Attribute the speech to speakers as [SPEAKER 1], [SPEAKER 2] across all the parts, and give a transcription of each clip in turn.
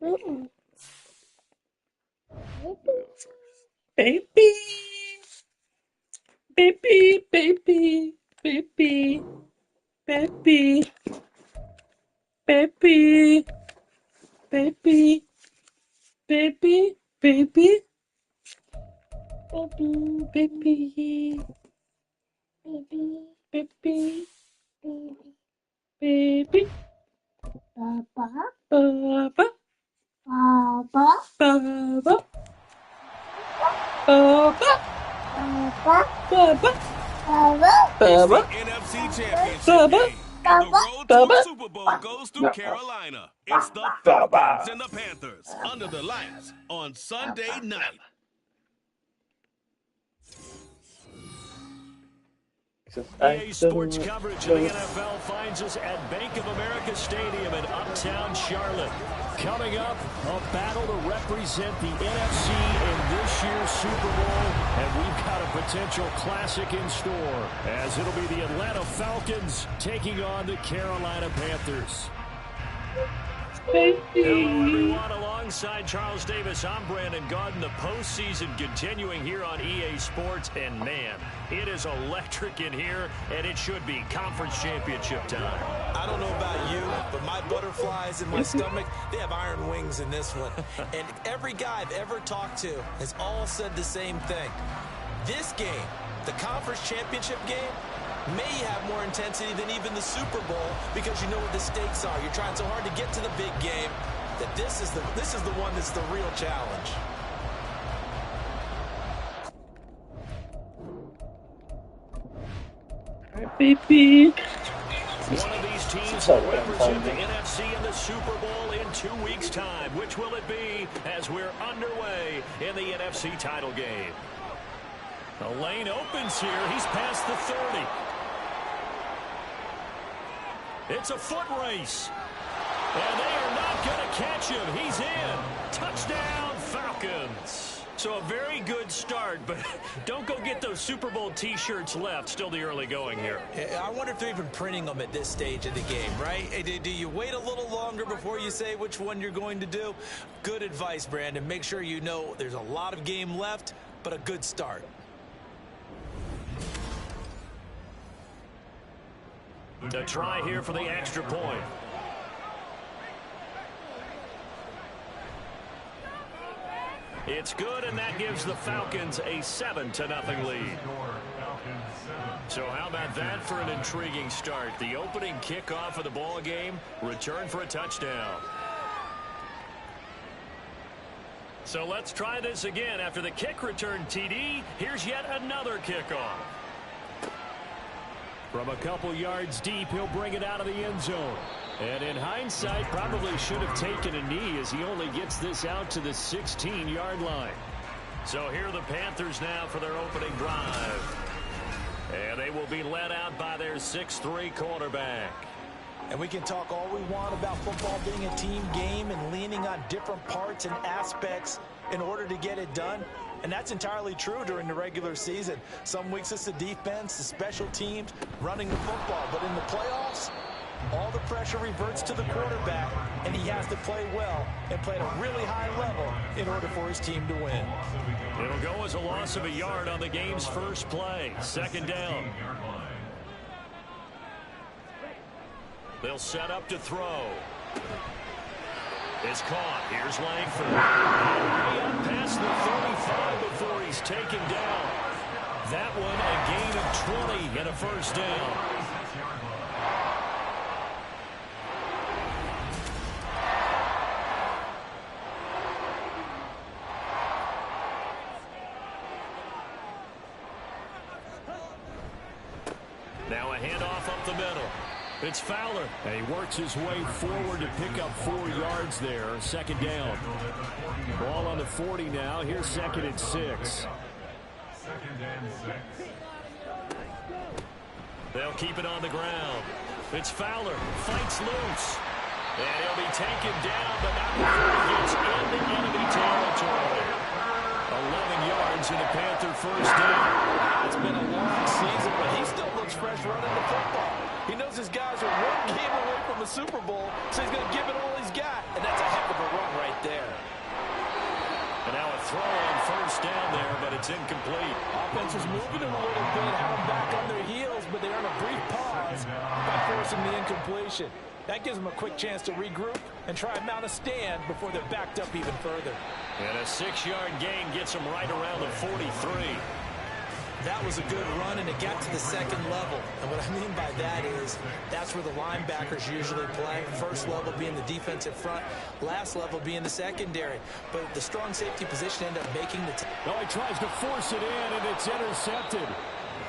[SPEAKER 1] Baby, baby, baby, baby, baby, baby, baby, baby, baby, baby, baby, baby, Baba, Baba, Baba, Baba, Baba, Baba,
[SPEAKER 2] It's the
[SPEAKER 1] Baba,
[SPEAKER 2] NFC Championship
[SPEAKER 1] Baba,
[SPEAKER 2] game, and the road to the
[SPEAKER 1] Baba,
[SPEAKER 2] Super Bowl goes through Carolina. It's the Falcons and the Panthers under the lights on Sunday night.
[SPEAKER 3] EA Sports coverage of the NFL finds us at Bank of America Stadium in Uptown Charlotte. Coming up, a battle to represent the NFC in this year's Super Bowl, and we've got a potential classic in store, as it'll be the Atlanta Falcons taking on the Carolina Panthers. Hello, everyone. Alongside Charles Davis, I'm Brandon Gaudin. The postseason continuing here on EA Sports. And, man, it is electric in here, and it should be conference championship time.
[SPEAKER 4] I don't know about you, but my butterflies in my stomach, they have iron wings in this one. And every guy I've ever talked to has all said the same thing. This game, the conference championship game, may have more intensity than even the Super Bowl because you know what the stakes are. You're trying so hard to get to the big game that this is the one that's the real challenge.
[SPEAKER 1] baby.
[SPEAKER 3] One of these teams will represent the NFC in the Super Bowl in 2 weeks' time. Which will it be as we're underway in the NFC title game? The lane opens here. He's past the 30. It's a foot race. And they are not going to catch him. He's in. Touchdown, Falcons. So a very good start, but don't go get those Super Bowl T-shirts left. Still the early going here.
[SPEAKER 4] I wonder if they're even printing them at this stage of the game, right? Do you wait a little longer before you say which one you're going to do? Good advice, Brandon. Make sure you know there's a lot of game left, but a good start.
[SPEAKER 3] To try here for the extra point. It's good, and that gives the Falcons a 7-0 lead. So how about that for an intriguing start? The opening kickoff of the ball game, return for a touchdown. So let's try this again. After the kick return TD, here's yet another kickoff. From a couple yards deep, he'll bring it out of the end zone. And in hindsight, probably should have taken a knee as he only gets this out to the 16-yard line. So here are the Panthers now for their opening drive. And they will be led out by their 6'3" quarterback.
[SPEAKER 4] And we can talk all we want about football being a team game and leaning on different parts and aspects in order to get it done. And that's entirely true during the regular season. Some weeks it's the defense, the special teams, running the football. But in the playoffs, all the pressure reverts to the quarterback, and he has to play well and play at a really high level in order for his team to win.
[SPEAKER 3] It'll go as a loss of a yard on the game's first play. Second down. They'll set up to throw. It's caught. Here's Langford. Way up past the 35 before he's taken down. That one a gain of 20 and a first down. Now a handoff up the middle. It's Fowler, and he works his way forward to pick up 4 yards there. Second down. Ball on the 40 now. Here's second and 6. They'll keep it on the ground. It's Fowler. Fights loose. And he'll be taken down, but not before he gets into enemy territory. 11 yards in the Panther first down.
[SPEAKER 4] It's been a long season, but he still looks fresh running the football. He knows his guys are one game away from a Super Bowl, so he's going to give it all he's got, and that's a heck of a run right
[SPEAKER 3] It's incomplete.
[SPEAKER 4] Offense was moving them a little bit, had them back on their heels, but they earned a brief pause by forcing the incompletion. That gives them a quick chance to regroup and try and mount a stand before they're backed up even further.
[SPEAKER 3] And a 6-yard gain gets them right around the 43.
[SPEAKER 4] That was a good run, and it got to the second level. And what I mean by that is that's where the linebackers usually play. First level being the defensive front, last level being the secondary. But the strong safety position ended up making the
[SPEAKER 3] No, he tries to force it in, and it's intercepted.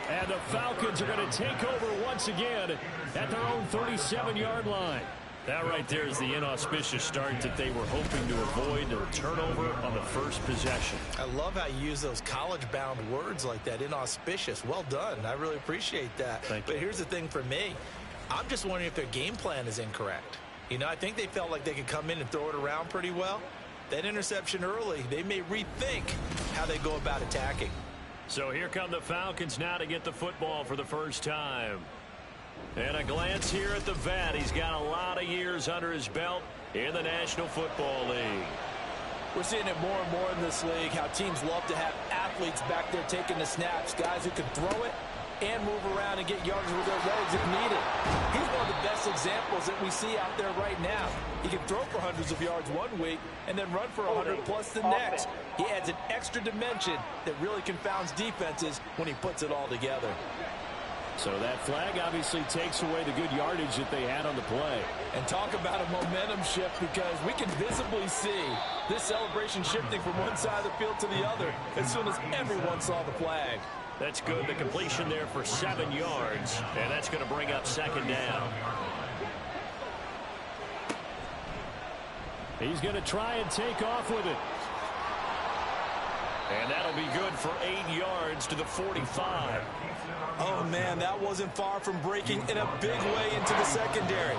[SPEAKER 3] And the Falcons are going to take over once again at their own 37-yard line. That right there is the inauspicious start that they were hoping to avoid, a turnover on the first possession.
[SPEAKER 4] I love how you use those college-bound words like that, inauspicious. Well done. I really appreciate that.
[SPEAKER 3] Thank you.
[SPEAKER 4] But here's the thing for me. I'm just wondering if their game plan is incorrect. You know, I think they felt like they could come in and throw it around pretty well. That interception early, they may rethink how they go about attacking.
[SPEAKER 3] So here come the Falcons now to get the football for the first time. And a glance here at the vet. He's got a lot of years under his belt in the National Football League.
[SPEAKER 4] We're seeing it more and more in this league, how teams love to have athletes back there taking the snaps, guys who can throw it and move around and get yards with their legs if needed. He's one of the best examples that we see out there right now. He can throw for hundreds of yards one week and then run for 100+ the next. He adds an extra dimension that really confounds defenses when he puts it all together.
[SPEAKER 3] So that flag obviously takes away the good yardage that they had on the play.
[SPEAKER 4] And talk about a momentum shift, because we can visibly see this celebration shifting from one side of the field to the other as soon as everyone saw the flag.
[SPEAKER 3] That's good. The completion there for 7 yards, and that's going to bring up second down. He's going to try and take off with it. And that'll be good for 8 yards to the 45.
[SPEAKER 4] Oh, man, that wasn't far from breaking in a big way into the secondary.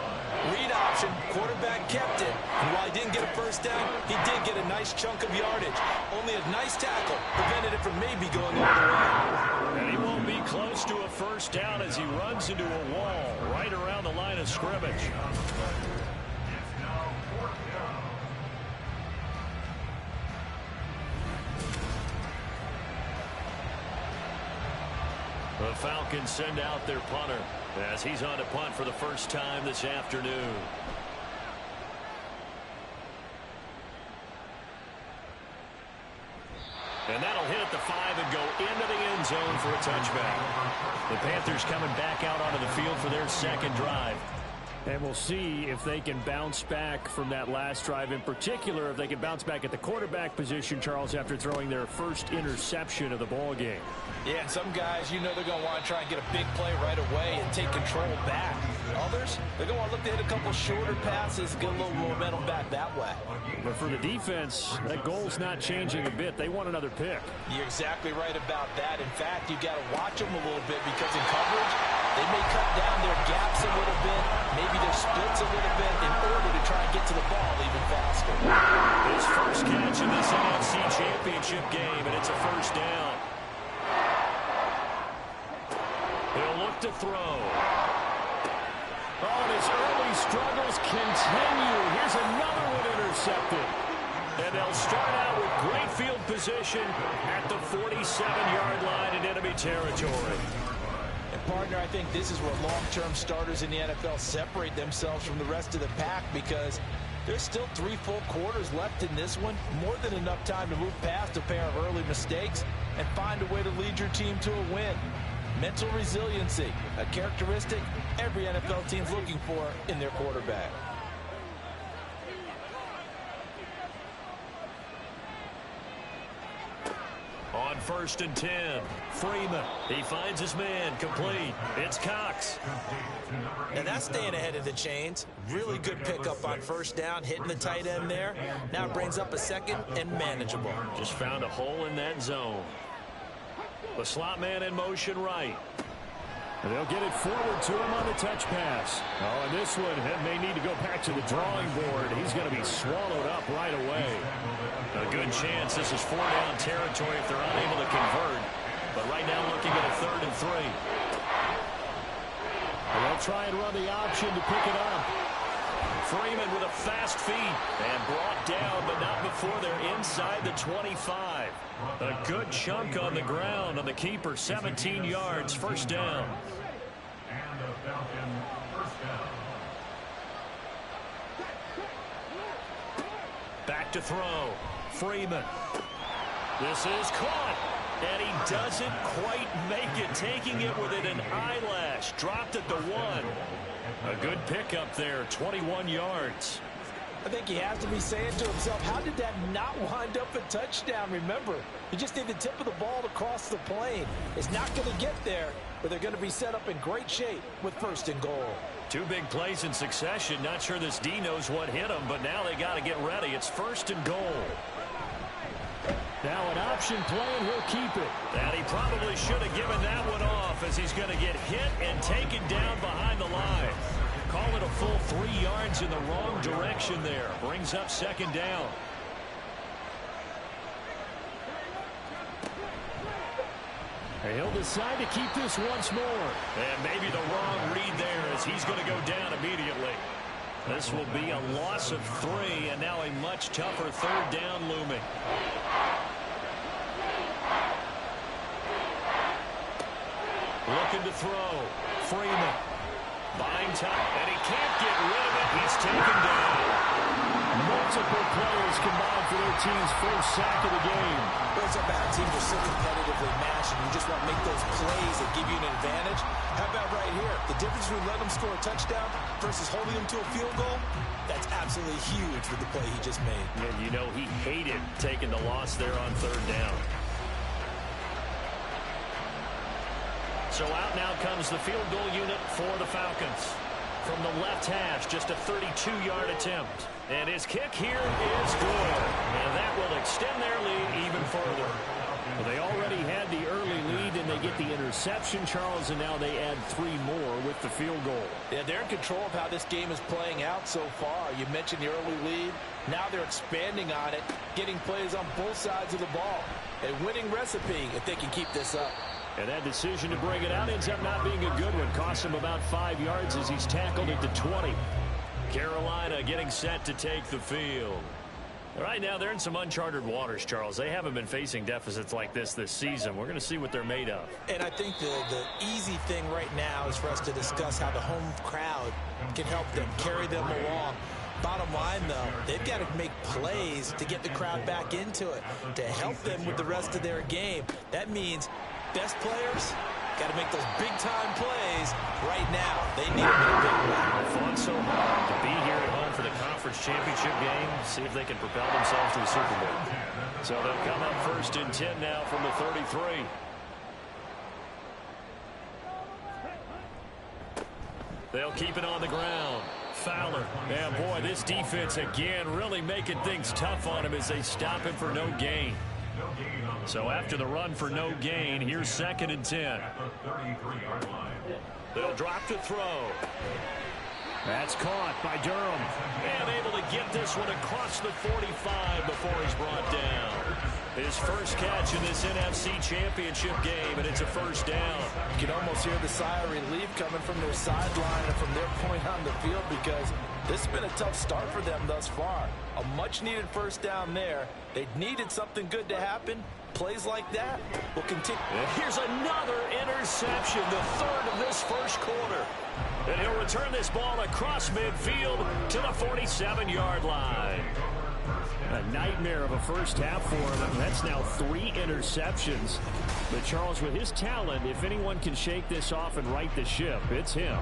[SPEAKER 4] Read option, quarterback kept it. And while he didn't get a first down, he did get a nice chunk of yardage. Only a nice tackle prevented it from maybe going all the way.
[SPEAKER 3] And he won't be close to a first down as he runs into a wall right around the line of scrimmage. The Falcons send out their punter as he's on to punt for the first time this afternoon. And that'll hit at the 5 and go into the end zone for a touchback. The Panthers coming back out onto the field for their second drive. And we'll see if they can bounce back from that last drive, in particular if they can bounce back at the quarterback position, Charles, after throwing their first interception of the ball game.
[SPEAKER 4] Yeah, and some guys, you know they're going to want to try and get a big play right away and take control back. Others, they're going to want to look to hit a couple shorter passes, get a little momentum back that way.
[SPEAKER 3] But for the defense, that goal's not changing a bit. They want another pick.
[SPEAKER 4] You're exactly right about that. In fact, you got to watch them a little bit, because in coverage, they may cut down their gaps a little bit, maybe their splits a little bit, in order to try and get to the ball even faster.
[SPEAKER 3] His first catch in this NFC Championship game, and it's a first down. He'll look to throw. Oh, and his early struggles continue. Here's another one intercepted. And they'll start out with great field position at the 47-yard line in enemy territory.
[SPEAKER 4] And partner, I think this is where long-term starters in the NFL separate themselves from the rest of the pack, because there's still 3 full quarters left in this one. More than enough time to move past a pair of early mistakes and find a way to lead your team to a win. Mental resiliency, a characteristic every NFL team's looking for in their quarterback.
[SPEAKER 3] On 1st and 10, Freeman. He finds his man, complete. It's Cox.
[SPEAKER 4] And that's staying ahead of the chains. Really good pickup on first down, hitting the tight end there. Now it brings up a second and manageable.
[SPEAKER 3] Just found a hole in that zone. The slot man in motion right. And they'll get it forward to him on the touch pass. Oh, and this one may need to go back to the drawing board. He's going to be swallowed up right away. A good chance this is 4-down territory if they're unable to convert. But right now looking at a 3rd and 3. And they'll try and run the option to pick it up. Freeman with a fast feet and brought down, but not before they're inside the 25. A good chunk on the ground on the keeper, 17 yards, first down.
[SPEAKER 5] And the Falcon first down.
[SPEAKER 3] Back to throw. Freeman. This is caught. And he doesn't quite make it, taking it within an eyelash. Dropped at the 1. A good pickup there, 21 yards.
[SPEAKER 4] I think he has to be saying to himself, how did that not wind up a touchdown? Remember, he just need the tip of the ball to cross the plane. It's not going to get there, but they're going to be set up in great shape with first and goal.
[SPEAKER 3] 2 big plays in succession. Not sure this D knows what hit him, but now they got to get ready. It's first and goal. Now an option play, and he'll keep it. And he probably should have given that one off, as he's going to get hit and taken down behind the line. Call it a full 3 yards in the wrong direction there. Brings up second down. He'll decide to keep this once more. And maybe the wrong read there, as he's going to go down immediately. This will be a loss of 3, and now a much tougher third down looming. Looking to throw. Freeman. Buying time, and he can't get rid of it. He's taken down. Multiple players combined for their team's first sack of the game.
[SPEAKER 4] Well, it's a bad team. They're so competitively matched, and you just want to make those plays that give you an advantage. How about right here? The difference between letting them score a touchdown versus holding them to a field goal, that's absolutely huge with the play he just made.
[SPEAKER 3] And you know he hated taking the loss there on third down. So out now comes the field goal unit for the Falcons. From the left hash, just a 32-yard attempt. And his kick here is good. And that will extend their lead even further. Well, they already had the early lead, and they get the interception, Charles, and now they add 3 more with the field goal.
[SPEAKER 4] Yeah, they're in control of how this game is playing out so far. You mentioned the early lead. Now they're expanding on it, getting plays on both sides of the ball. A winning recipe if they can keep this up.
[SPEAKER 3] And that decision to bring it out ends up not being a good one. Costs him about 5 yards as he's tackled at the 20. Carolina getting set to take the field. Right now, they're in some uncharted waters, Charles. They haven't been facing deficits like this season. We're going to see what they're made of.
[SPEAKER 4] And I think the easy thing right now is for us to discuss how the home crowd can help them, carry them along. Bottom line, though, they've got to make plays to get the crowd back into it, to help them with the rest of their game. That means best players got to make those big-time plays right now. They need them in a big way.
[SPEAKER 3] Fought so hard to be here at home for the conference championship game. See if they can propel themselves to the Super Bowl. So they'll come up first and 10 now from the 33. They'll keep it on the ground. Fowler. Yeah, boy, this defense again really making things tough on him as they stop him for no gain. So after the run for no gain, here's second and 10. They'll drop to throw. That's caught by Durham. And able to get this one across the 45 before he's brought down. His first catch in this NFC Championship game, and it's a first down.
[SPEAKER 4] You can almost hear the sigh of relief coming from their sideline and from their point on the field, because this has been a tough start for them thus far. A much-needed first down there. They needed something good to happen. Plays like that will continue.
[SPEAKER 3] Here's another interception, the third of this first quarter. And he'll return this ball across midfield to the 47-yard line. A nightmare of a first half for him. That's now 3 interceptions. But Charles, with his talent, if anyone can shake this off and right the ship, it's him.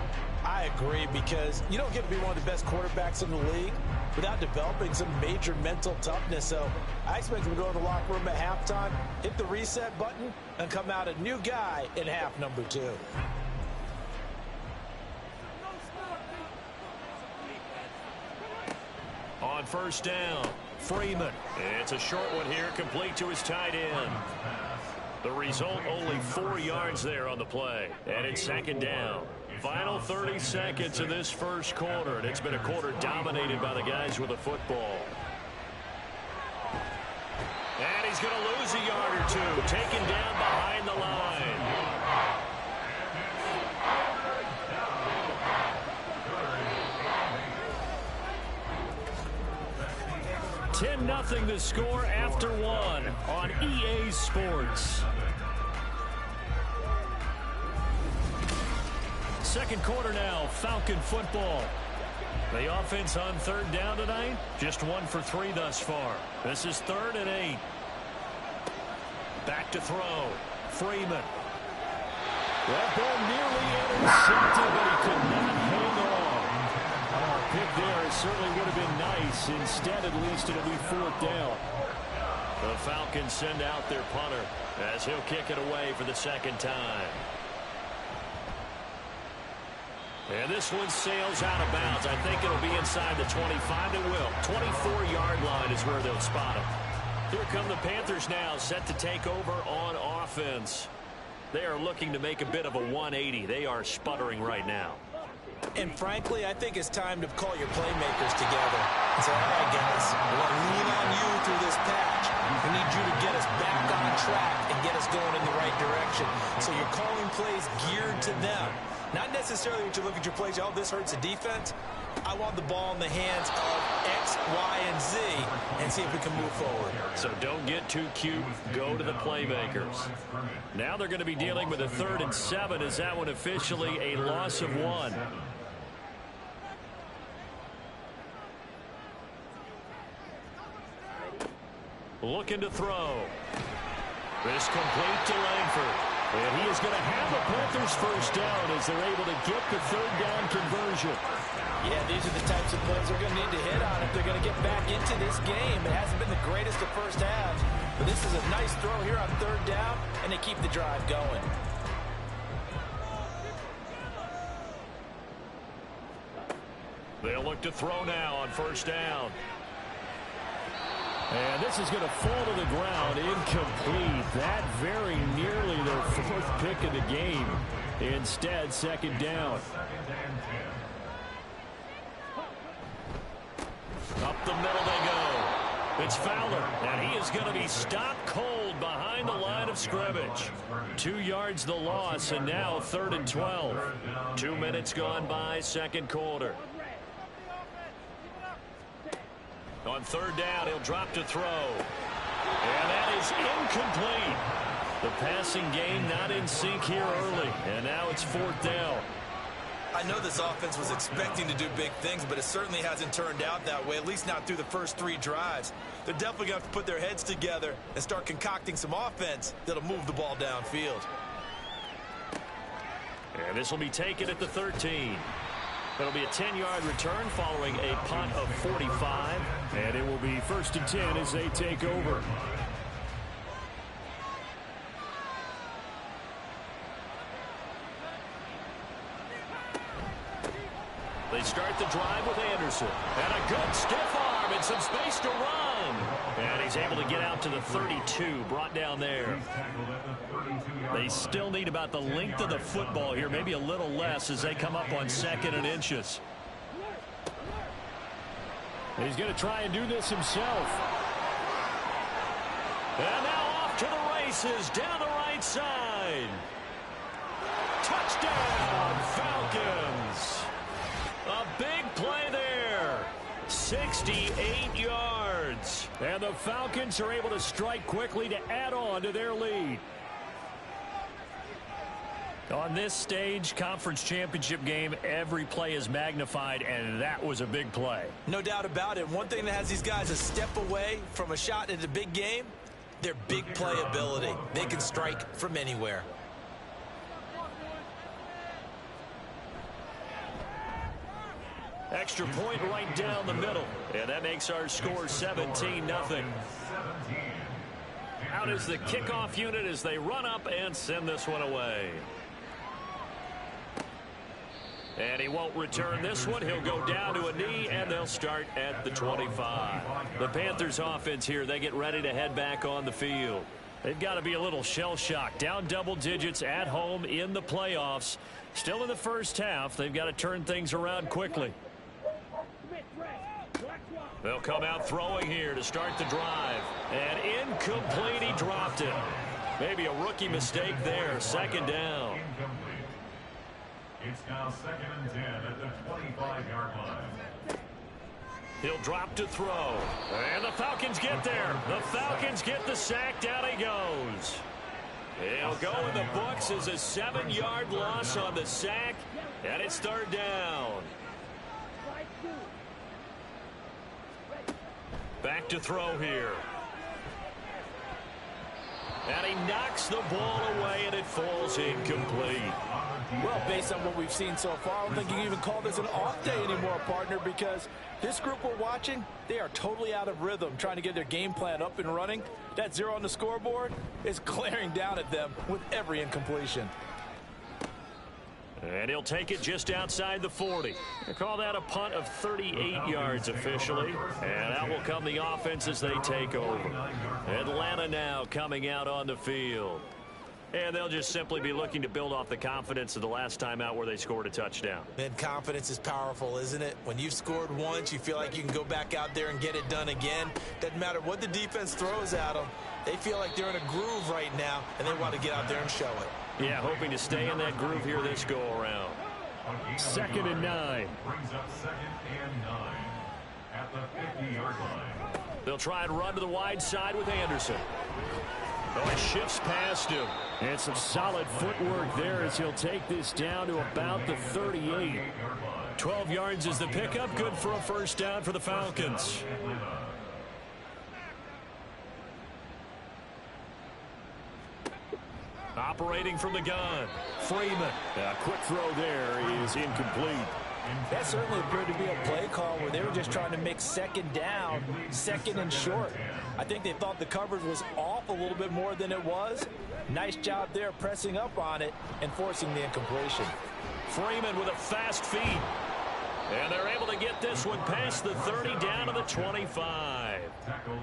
[SPEAKER 4] I agree, because you don't get to be one of the best quarterbacks in the league without developing some major mental toughness. So I expect him to go to the locker room at halftime, hit the reset button, and come out a new guy in half number 2.
[SPEAKER 3] On first down, Freeman. It's a short one here, complete to his tight end. The result, only 4 yards there on the play. And it's second down. Final 30 seconds of this first quarter, and it's been a quarter dominated by the guys with the football. And he's going to lose a yard or 2, taken down behind the line. 10-0 the score after one on EA Sports. Second quarter now, Falcon football. The offense on third down tonight, just 1 for 3 thus far. This is 3rd and 8. Back to throw. Freeman. That ball nearly intercepted, but he could not hang on. Oh, pick there certainly would have been nice. Instead, at least it'll be 4th down. The Falcons send out their punter as he'll kick it away for the second time. And this one sails out of bounds. I think it'll be inside the 25. It will. 24-yard line is where they'll spot him. Here come the Panthers now, set to take over on offense. They are looking to make a bit of a 180. They are sputtering right now.
[SPEAKER 4] And frankly, I think it's time to call your playmakers together and say, all right, guys, we're going to lean on you through this patch. We need you to get us back on track and get us going in the right direction. So you're calling plays geared to them. Not necessarily when you look at your plays, oh, this hurts the defense. I want the ball in the hands of X, Y, and Z and see if we can move forward.
[SPEAKER 3] So don't get too cute. Go to the playmakers. Now they're going to be dealing with a 3rd and 7. Is that one officially a loss of 1? Looking to throw. This complete to Langford. And he is going to have the Panthers first down as they're able to get the 3rd down conversion.
[SPEAKER 4] Yeah, these are the types of plays they're going to need to hit on if they're going to get back into this game. It hasn't been the greatest of first halves, but this is a nice throw here on 3rd down, and they keep the drive going.
[SPEAKER 3] They'll look to throw now on 1st down. And this is going to fall to the ground, incomplete. That very nearly their 4th pick of the game. Instead, 2nd down. Up the middle they go. It's Fowler, and he is going to be stopped cold behind the line of scrimmage. 2 yards the loss, and now 3rd and 12. 2 minutes gone by, 2nd quarter. On 3rd down, he'll drop to throw. And that is incomplete. The passing game not in sync here early. And now it's 4th down.
[SPEAKER 4] I know this offense was expecting to do big things, but it certainly hasn't turned out that way, at least not through the first 3 drives. They're definitely going to have to put their heads together and start concocting some offense that'll move the ball downfield.
[SPEAKER 3] And this will be taken at the 13. It'll be a 10-yard return following a punt of 45. And it will be 1st and 10 as they take over. They start the drive with Anderson. And a good stiff arm and some space to run. And he's able to get out to the 32, brought down there. They still need about the length of the football here, maybe a little less as they come up on 2nd and inches. He's going to try and do this himself. And now off to the races down the right side. Touchdown, Falcons. A big play there. 68 yards. And the Falcons are able to strike quickly to add on to their lead. On this stage, conference championship game, every play is magnified, and that was a big play.
[SPEAKER 4] No doubt about it. One thing that has these guys a step away from a shot in a big game, their big play ability. They can strike from anywhere.
[SPEAKER 3] Extra point right down the middle, and that makes our score 17-0. Out is the kickoff unit as they run up and send this one away. And he won't return this one. He'll go down to a knee, and they'll start at the 25. The Panthers offense here, they get ready to head back on the field. They've got to be a little shell-shocked. Down double digits at home in the playoffs. Still in the first half. They've got to turn things around quickly. They'll come out throwing here to start the drive. And incomplete, he dropped it. Maybe a rookie mistake there. 2nd down.
[SPEAKER 5] It's now 2nd and 10 at the 25-yard line.
[SPEAKER 3] He'll drop to throw. And the Falcons get there. The Falcons get the sack. Down he goes. He'll go in the books as a 7-yard loss on the sack. And it's third down. Back to throw here. And he knocks the ball away, and it falls incomplete.
[SPEAKER 4] Well, based on what we've seen so far, I don't think you can even call this an off day anymore, partner, because this group we're watching, they are totally out of rhythm, trying to get their game plan up and running. That 0 on the scoreboard is glaring down at them with every incompletion.
[SPEAKER 3] And he'll take it just outside the 40. They call that a punt of 38 yards officially. And out will come the offense as they take over. Atlanta now coming out on the field. And they'll just simply be looking to build off the confidence of the last time out where they scored a touchdown.
[SPEAKER 4] And confidence is powerful, isn't it? When you've scored once, you feel like you can go back out there and get it done again. Doesn't matter what the defense throws at them. They feel like they're in a groove right now, and they want to get out there and show it.
[SPEAKER 3] Yeah, hoping to stay in that groove here this go-around. 2nd and 9.
[SPEAKER 5] Brings up 2nd and 9 at the 50-yard line.
[SPEAKER 3] They'll try and run to the wide side with Anderson. Oh, he shifts past him. And some solid footwork there as he'll take this down to about the 38. 12 yards is the pickup. Good for a first down for the Falcons. Operating from the gun. Freeman. A quick throw there is incomplete.
[SPEAKER 4] That certainly appeared to be a play call where they were just trying to make 2nd down, 2nd and short. I think they thought the coverage was off a little bit more than it was. Nice job there pressing up on it and forcing the incompletion.
[SPEAKER 3] Freeman with a fast feet. And they're able to get this one past the 30 down to the 25.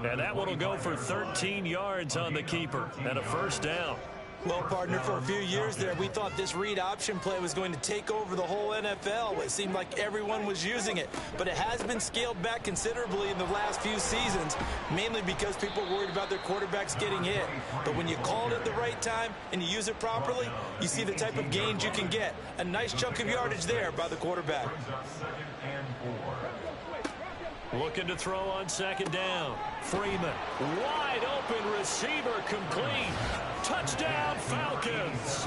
[SPEAKER 3] And that one will go for 13 yards on the keeper and a first down.
[SPEAKER 4] Well, partner, for a few years there, we thought this read option play was going to take over the whole NFL. It seemed like everyone was using it. But it has been scaled back considerably in the last few seasons, mainly because people are worried about their quarterbacks getting hit. But when you call it at the right time and you use it properly, you see the type of gains you can get. A nice chunk of yardage there by the quarterback.
[SPEAKER 3] Looking to throw on 2nd down. Freeman, wide open receiver, complete. Touchdown, Falcons.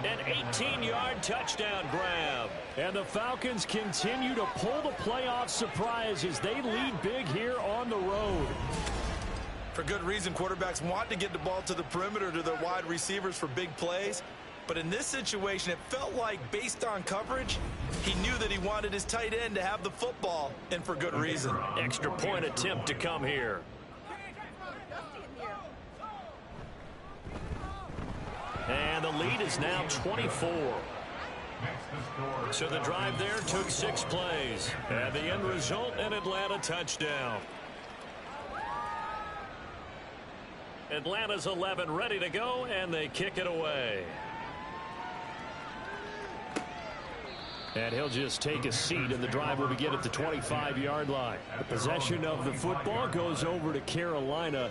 [SPEAKER 3] An 18-yard touchdown grab. And the Falcons continue to pull the playoff surprise as they lead big here on the road.
[SPEAKER 4] For good reason, quarterbacks want to get the ball to the perimeter to their wide receivers for big plays. But in this situation, it felt like, based on coverage, he knew that he wanted his tight end to have the football, and for good reason.
[SPEAKER 3] Extra point attempt to come here. And the lead is now 24. So the drive there took 6 plays. And the end result, an Atlanta touchdown. Atlanta's 11 ready to go, and they kick it away. And he'll just take a seat, and the drive will begin at the 25-yard line. The possession of the football goes over to Carolina.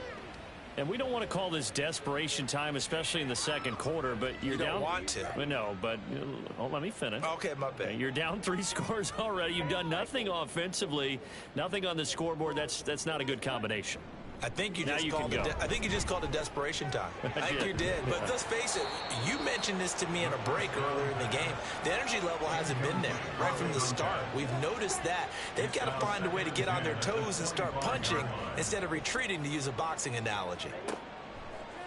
[SPEAKER 3] And we don't want to call this desperation time, especially in the second quarter, but you're down.
[SPEAKER 4] You don't want to.
[SPEAKER 3] No, but let me finish.
[SPEAKER 4] Okay, my bad.
[SPEAKER 3] You're down 3 scores already. You've done nothing offensively, nothing on the scoreboard. That's not a good combination.
[SPEAKER 4] I think you just called it desperation time. I think you did. But let's face it, you mentioned this to me in a break earlier in the game. The energy level hasn't been there right from the start. We've noticed that. They've got to find a way to get on their toes and start punching instead of retreating, to use a boxing analogy.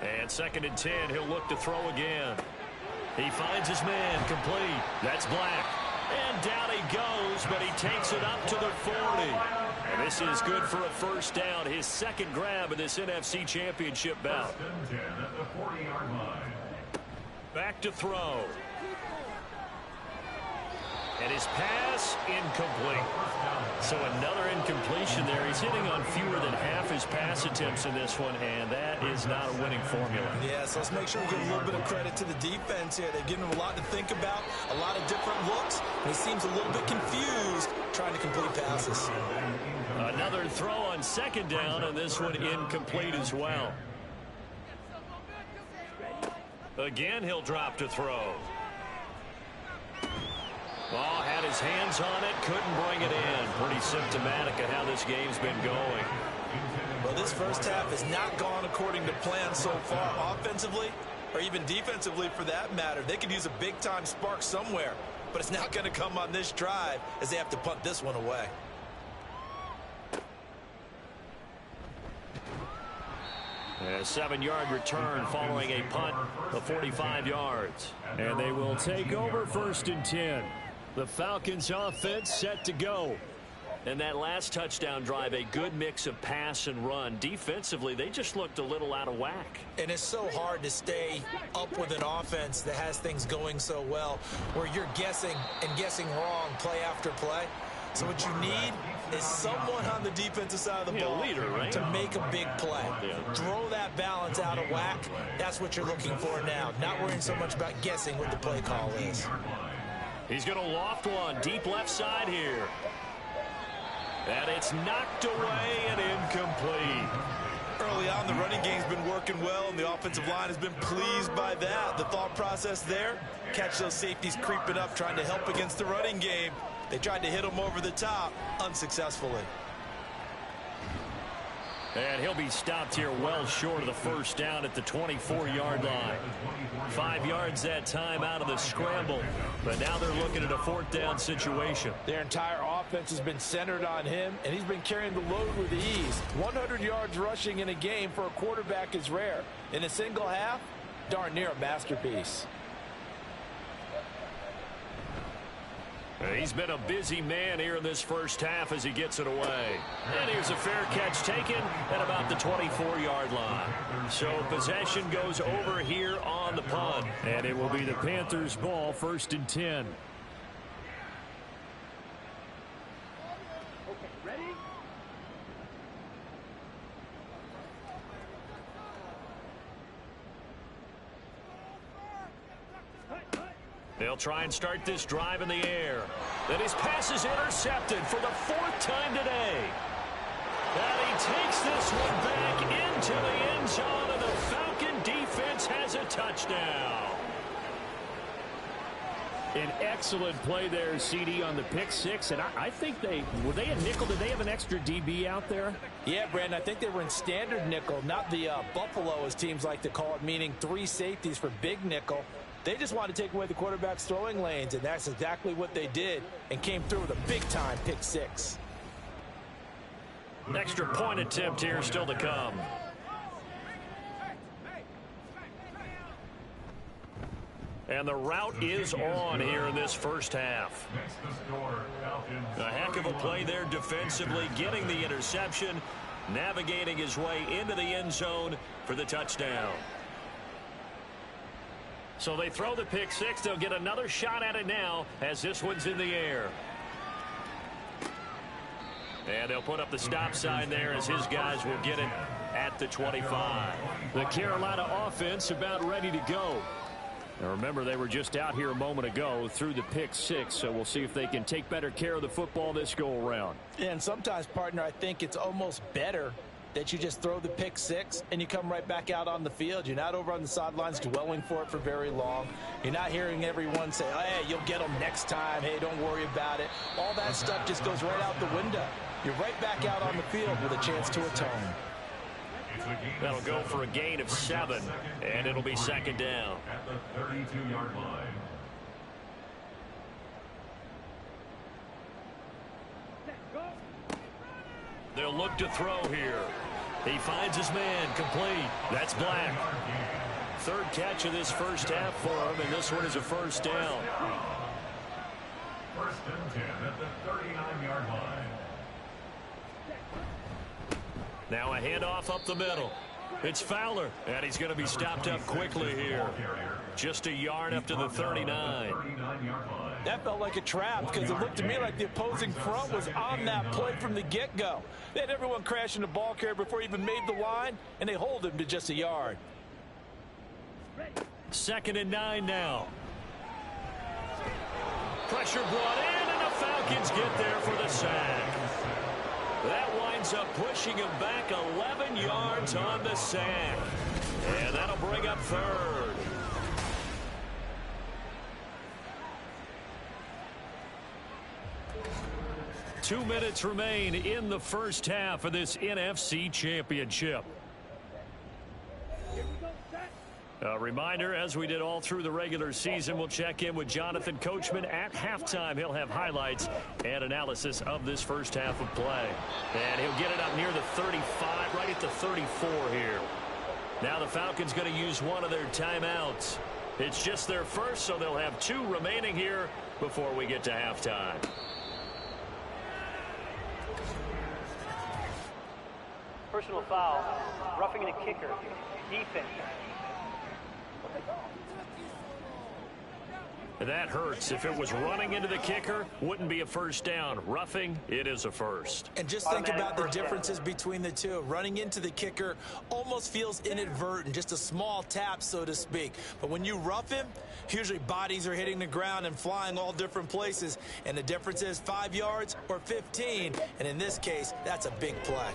[SPEAKER 3] And 2nd and 10, he'll look to throw again. He finds his man, complete. That's Black. And down he goes, but he takes it up to the 40. And this is good for a first down, his 2nd grab of this NFC Championship bout. Back to throw. And his pass incomplete. So another incompletion there. He's hitting on fewer than half his pass attempts in this one, and that is not a winning formula.
[SPEAKER 4] Yeah, so let's make sure we give a little bit of credit to the defense here. They're giving him a lot to think about, a lot of different looks, and he seems a little bit confused trying to complete passes.
[SPEAKER 3] Another throw on 2nd down, and this one incomplete as well. Again, he'll drop to throw. Oh, had his hands on it, couldn't bring it in. Pretty symptomatic of how this game's been going.
[SPEAKER 4] Well, this first half has not gone according to plan so far offensively, or even defensively for that matter. They could use a big-time spark somewhere, but it's not going to come on this drive as they have to punt this one away.
[SPEAKER 3] A 7-yard return following a punt of 45 yards. And they will take over 1st and 10. The Falcons offense set to go. And that last touchdown drive, a good mix of pass and run. Defensively, they just looked a little out of whack.
[SPEAKER 4] And it's so hard to stay up with an offense that has things going so well, where you're guessing and guessing wrong play after play. So what you need is someone on the defensive side of the ball
[SPEAKER 3] leader, right?
[SPEAKER 4] to make a big play. Throw that balance out of whack. That's what you're looking for now. Not worrying so much about guessing what the play call is.
[SPEAKER 3] He's going to loft one deep left side here. And it's knocked away and incomplete.
[SPEAKER 4] Early on, the running game's been working well, and the offensive line has been pleased by that. The thought process there, catch those safeties creeping up, trying to help against the running game. They tried to hit him over the top, unsuccessfully.
[SPEAKER 3] And he'll be stopped here well short of the first down at the 24-yard line. 5 yards that time out of the scramble. But now they're looking at a 4th down situation.
[SPEAKER 4] Their entire offense has been centered on him, and he's been carrying the load with ease. 100 yards rushing in a game for a quarterback is rare. In a single half, darn near a masterpiece.
[SPEAKER 3] He's been a busy man here in this first half as he gets it away. And here's a fair catch taken at about the 24-yard line. So possession goes over here on the punt. And it will be the Panthers' ball, 1st and 10. They'll try and start this drive in the air. Then his pass is intercepted for the 4th time today. And he takes this one back into the end zone, and the Falcon defense has a touchdown. An excellent play there, CD, on the pick six. And I think were they a nickel? Did they have an extra DB out there?
[SPEAKER 4] Yeah, Brandon, I think they were in standard nickel, not the Buffalo, as teams like to call it, meaning 3 safeties for big nickel. They just wanted to take away the quarterback's throwing lanes, and that's exactly what they did, and came through with a big-time pick six.
[SPEAKER 3] Extra point attempt here still to come. And the route is on here in this first half. A heck of a play there defensively, getting the interception, navigating his way into the end zone for the touchdown. So they throw the pick six. They'll get another shot at it now as this one's in the air. And they'll put up the stop sign there as his guys will get it at the 25. The Carolina offense about ready to go. Now remember, they were just out here a moment ago through the pick six, so we'll see if they can take better care of the football this go around.
[SPEAKER 4] And sometimes, partner, I think it's almost better that you just throw the pick six and you come right back out on the field. You're not over on the sidelines dwelling for it for very long. You're not hearing everyone say, oh, hey, you'll get them next time. Hey, don't worry about it. All that stuff just goes right out the window. You're right back out on the field with a chance to atone.
[SPEAKER 3] That'll go for a gain of 7, and it'll be second down.
[SPEAKER 5] At the 32-yard line.
[SPEAKER 3] They'll look to throw here. He finds his man, complete. That's Black. Third catch of this first half for him, and this one is a first down.
[SPEAKER 5] First and 10 at the 39-yard line.
[SPEAKER 3] Now a handoff up the middle. It's Fowler, and he's going to be stopped up quickly here. Just a yard up to the 39.
[SPEAKER 4] That felt like a trap because it looked to me like the opposing front was on that play from the get-go. They had everyone crashing the ball carrier before he even made the line, and they hold him to just a yard.
[SPEAKER 3] 2nd and 9 now. Pressure brought in, and the Falcons get there for the sack. That winds up pushing him back 11 yards on the sack. And that'll bring up third. 2 minutes remain in the first half of this NFC Championship. A reminder, as we did all through the regular season, we'll check in with Jonathan Coachman at halftime. He'll have highlights and analysis of this first half of play. And he'll get it up near the 35, right at the 34 here. Now the Falcons going to use one of their timeouts. It's just their first, so they'll have 2 remaining here before we get to halftime.
[SPEAKER 6] Personal foul, roughing the kicker, defense.
[SPEAKER 3] That hurts. If it was running into the kicker, wouldn't be a first down. Roughing, it is a first.
[SPEAKER 4] And just think about the differences between the two. Running into the kicker almost feels inadvertent, just a small tap, so to speak. But when you rough him, usually bodies are hitting the ground and flying all different places. And the difference is 5 yards or 15. And in this case, that's a big play.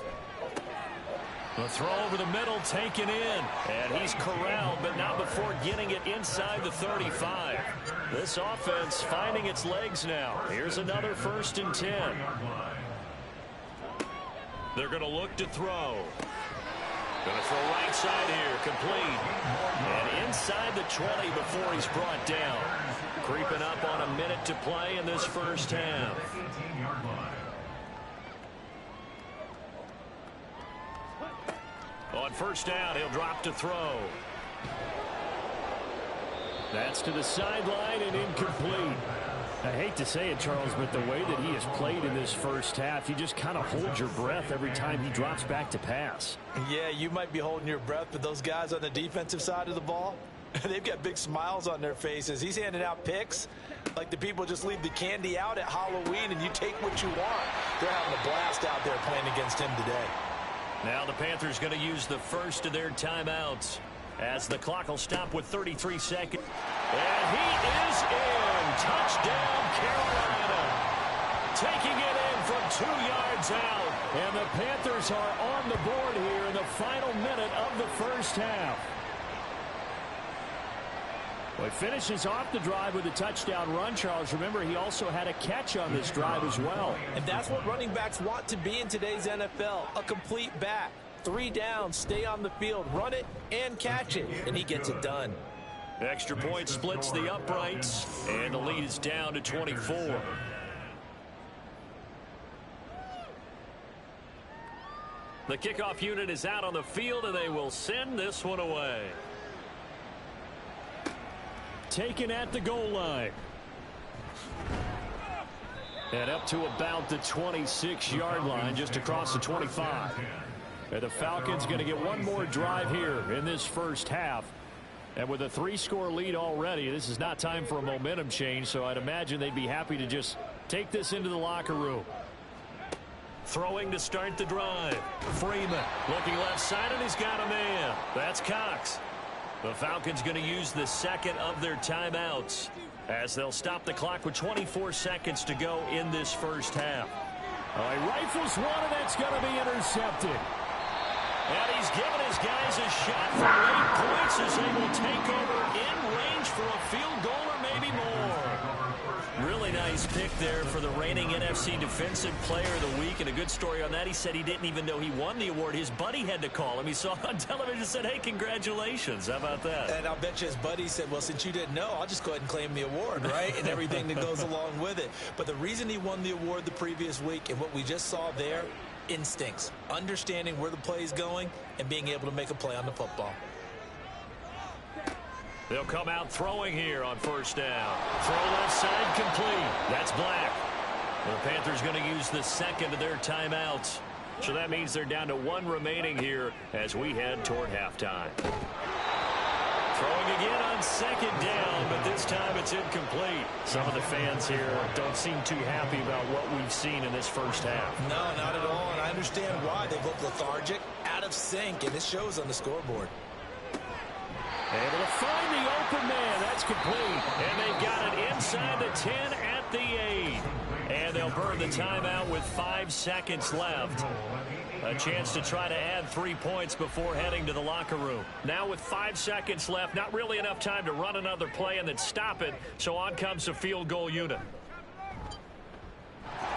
[SPEAKER 3] The throw over the middle taken in. And he's corralled, but not before getting it inside the 35. This offense finding its legs now. Here's another 1st and 10. They're going to look to throw. Going to throw right side here, complete. And inside the 20 before he's brought down. Creeping up on a minute to play in this first half. On first down, he'll drop to throw. That's to the sideline and incomplete.
[SPEAKER 7] I hate to say it, Charles, but the way that he has played in this first half, you just kind of hold your breath every time he drops back to pass.
[SPEAKER 4] Yeah, you might be holding your breath, but those guys on the defensive side of the ball, they've got big smiles on their faces. He's handing out picks like the people just leave the candy out at Halloween and you take what you want. They're having a blast out there playing against him today.
[SPEAKER 3] Now the Panthers going to use the first of their timeouts as the clock will stop with 33 seconds. And he is in. Touchdown, Carolina. Taking it in from 2 yards out.
[SPEAKER 7] And the Panthers are on the board here in the final minute of the first half. Well, he finishes off the drive with a touchdown run, Charles. Remember, he also had a catch on this drive as well.
[SPEAKER 4] And that's what running backs want to be in today's NFL, a complete back. 3 downs, stay on the field, run it, and catch it, and he gets it done.
[SPEAKER 3] Extra point splits the uprights, and the lead is down to 24. The kickoff unit is out on the field, and they will send this one away.
[SPEAKER 7] Taken at the goal line.
[SPEAKER 3] And up to about the 26-yard line, just across the 25.
[SPEAKER 7] And the Falcons going to get one more drive here in this first half. And with a 3-score lead already, this is not time for a momentum change, so I'd imagine they'd be happy to just take this into the locker room.
[SPEAKER 3] Throwing to start the drive. Freeman looking left side, and he's got a man. That's Cox. The Falcons going to use the second of their timeouts as they'll stop the clock with 24 seconds to go in this first half.
[SPEAKER 7] He rifles one, and that's going to be intercepted.
[SPEAKER 3] And he's given his guys a shot for late points as they will take over in range for a field goal or maybe more. Really nice pick there for the reigning NFC Defensive Player of the Week. And a good story on that, he said he didn't even know he won the award. His buddy had to call him. He saw it on television and said, hey, congratulations. How about that?
[SPEAKER 4] And I'll bet you his buddy said, well, since you didn't know, I'll just go ahead and claim the award, right? And everything that goes along with it. But the reason he won the award the previous week and what we just saw there, instincts, understanding where the play is going and being able to make a play on the football.
[SPEAKER 3] They'll come out throwing here on first down. Throw left side complete. That's Black. The Panthers going to use the second of their timeouts. So that means they're down to 1 remaining here as we head toward halftime. Throwing again on second down, but this time it's incomplete. Some of the fans here don't seem too happy about what we've seen in this first half.
[SPEAKER 4] No, not at all, and I understand why. They look lethargic, out of sync, and it shows on the scoreboard.
[SPEAKER 3] Able to find the open man. That's complete. And they've got it inside the 10 at the 8. And they'll burn the timeout with 5 seconds left. A chance to try to add 3 points before heading to the locker room. Now with 5 seconds left, not really enough time to run another play and then stop it. So on comes the field goal unit.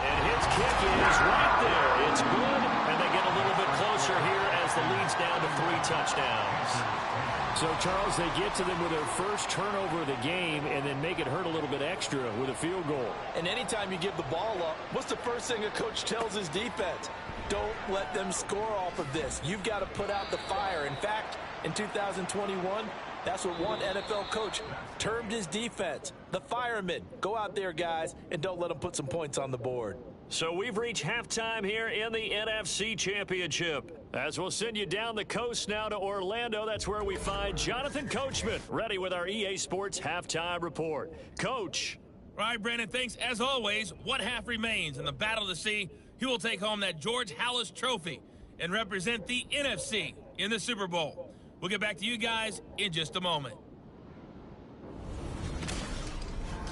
[SPEAKER 3] And hits
[SPEAKER 7] kick is right there. It's good, and they get a little bit closer here as the lead's down to 3 touchdowns. So, Charles, they get to them with their first turnover of the game and then make it hurt a little bit extra with a field goal.
[SPEAKER 4] And anytime you give the ball up, what's the first thing a coach tells his defense? Don't let them score off of this. You've got to put out the fire. In fact, in 2021, that's what one NFL coach termed his defense, the firemen. Go out there, guys, and don't let them put some points on the board.
[SPEAKER 7] So we've reached halftime here in the NFC Championship. As we'll send you down the coast now to Orlando, that's where we find Jonathan Coachman, ready with our EA Sports Halftime Report. Coach.
[SPEAKER 8] All right, Brandon, thanks. As always, one half remains in the battle to see who will take home that George Halas Trophy and represent the NFC in the Super Bowl. We'll get back to you guys in just a moment.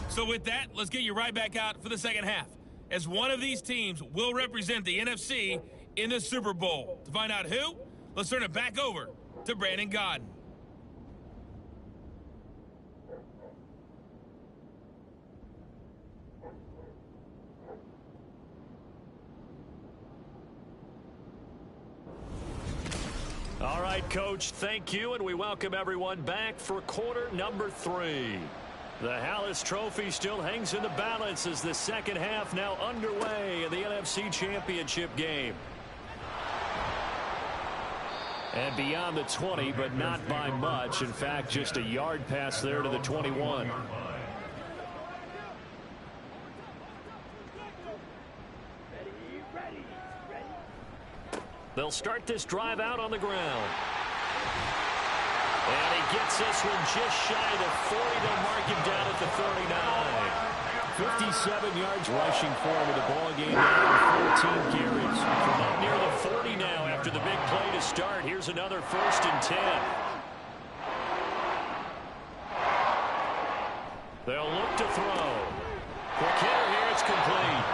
[SPEAKER 8] So with that, let's get you right back out for the second half, as one of these teams will represent the NFC in the Super Bowl. To find out who, let's turn it back over to Brandon Godden.
[SPEAKER 7] All right, Coach, thank you, and we welcome everyone back for quarter number 3. The Halas Trophy still hangs in the balance as the second half now underway in the NFC Championship game. And beyond the 20, but not by much. In fact, just a yard pass there to the 21. They'll start this drive out on the ground. And he gets this one just shy of the 40. They'll mark him down at the 39. 57 yards rushing for him with the ball game down 14 carries. From up near the 40 now after the big play to start. Here's another 1st and 10. They'll look to throw. Quick hitter here, it's complete.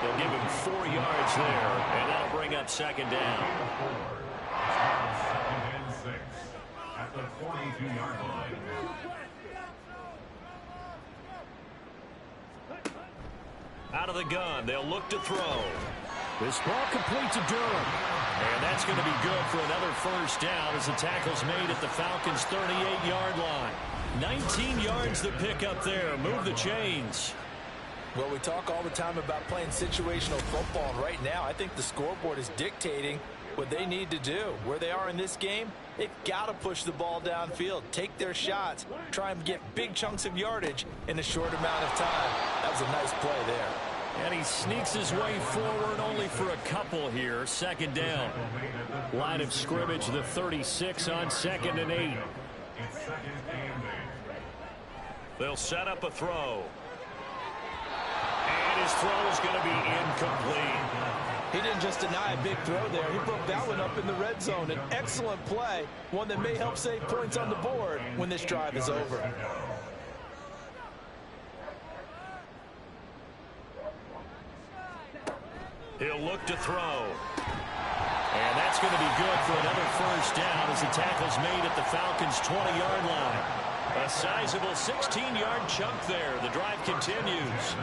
[SPEAKER 7] They'll give him 4 yards there, and that'll bring up second down.
[SPEAKER 5] Second and 6 at the 42-yard line.
[SPEAKER 7] Out of the gun, they'll look to throw. This ball complete to Durham. And that's going to be good for another 1st down as the tackle's made at the Falcons' 38-yard line. 19 yards to pick up there. Move the chains.
[SPEAKER 4] Well, we talk all the time about playing situational football, and right now I think the scoreboard is dictating what they need to do. Where they are in this game, they've got to push the ball downfield, take their shots, try and get big chunks of yardage in a short amount of time. That was a nice play there.
[SPEAKER 7] And he sneaks his way forward only for a couple here. Second down. Line of scrimmage, the 36 on 2nd and 8. They'll set up a throw. And his throw is going to be incomplete.
[SPEAKER 4] He didn't just deny a big throw there. He broke that one up in the red zone. An excellent play, one that may help save points on the board when this drive is over.
[SPEAKER 7] He'll look to throw. And that's going to be good for another 1st down as the tackle's made at the Falcons' 20-yard line. A sizable 16-yard chunk there. The drive continues.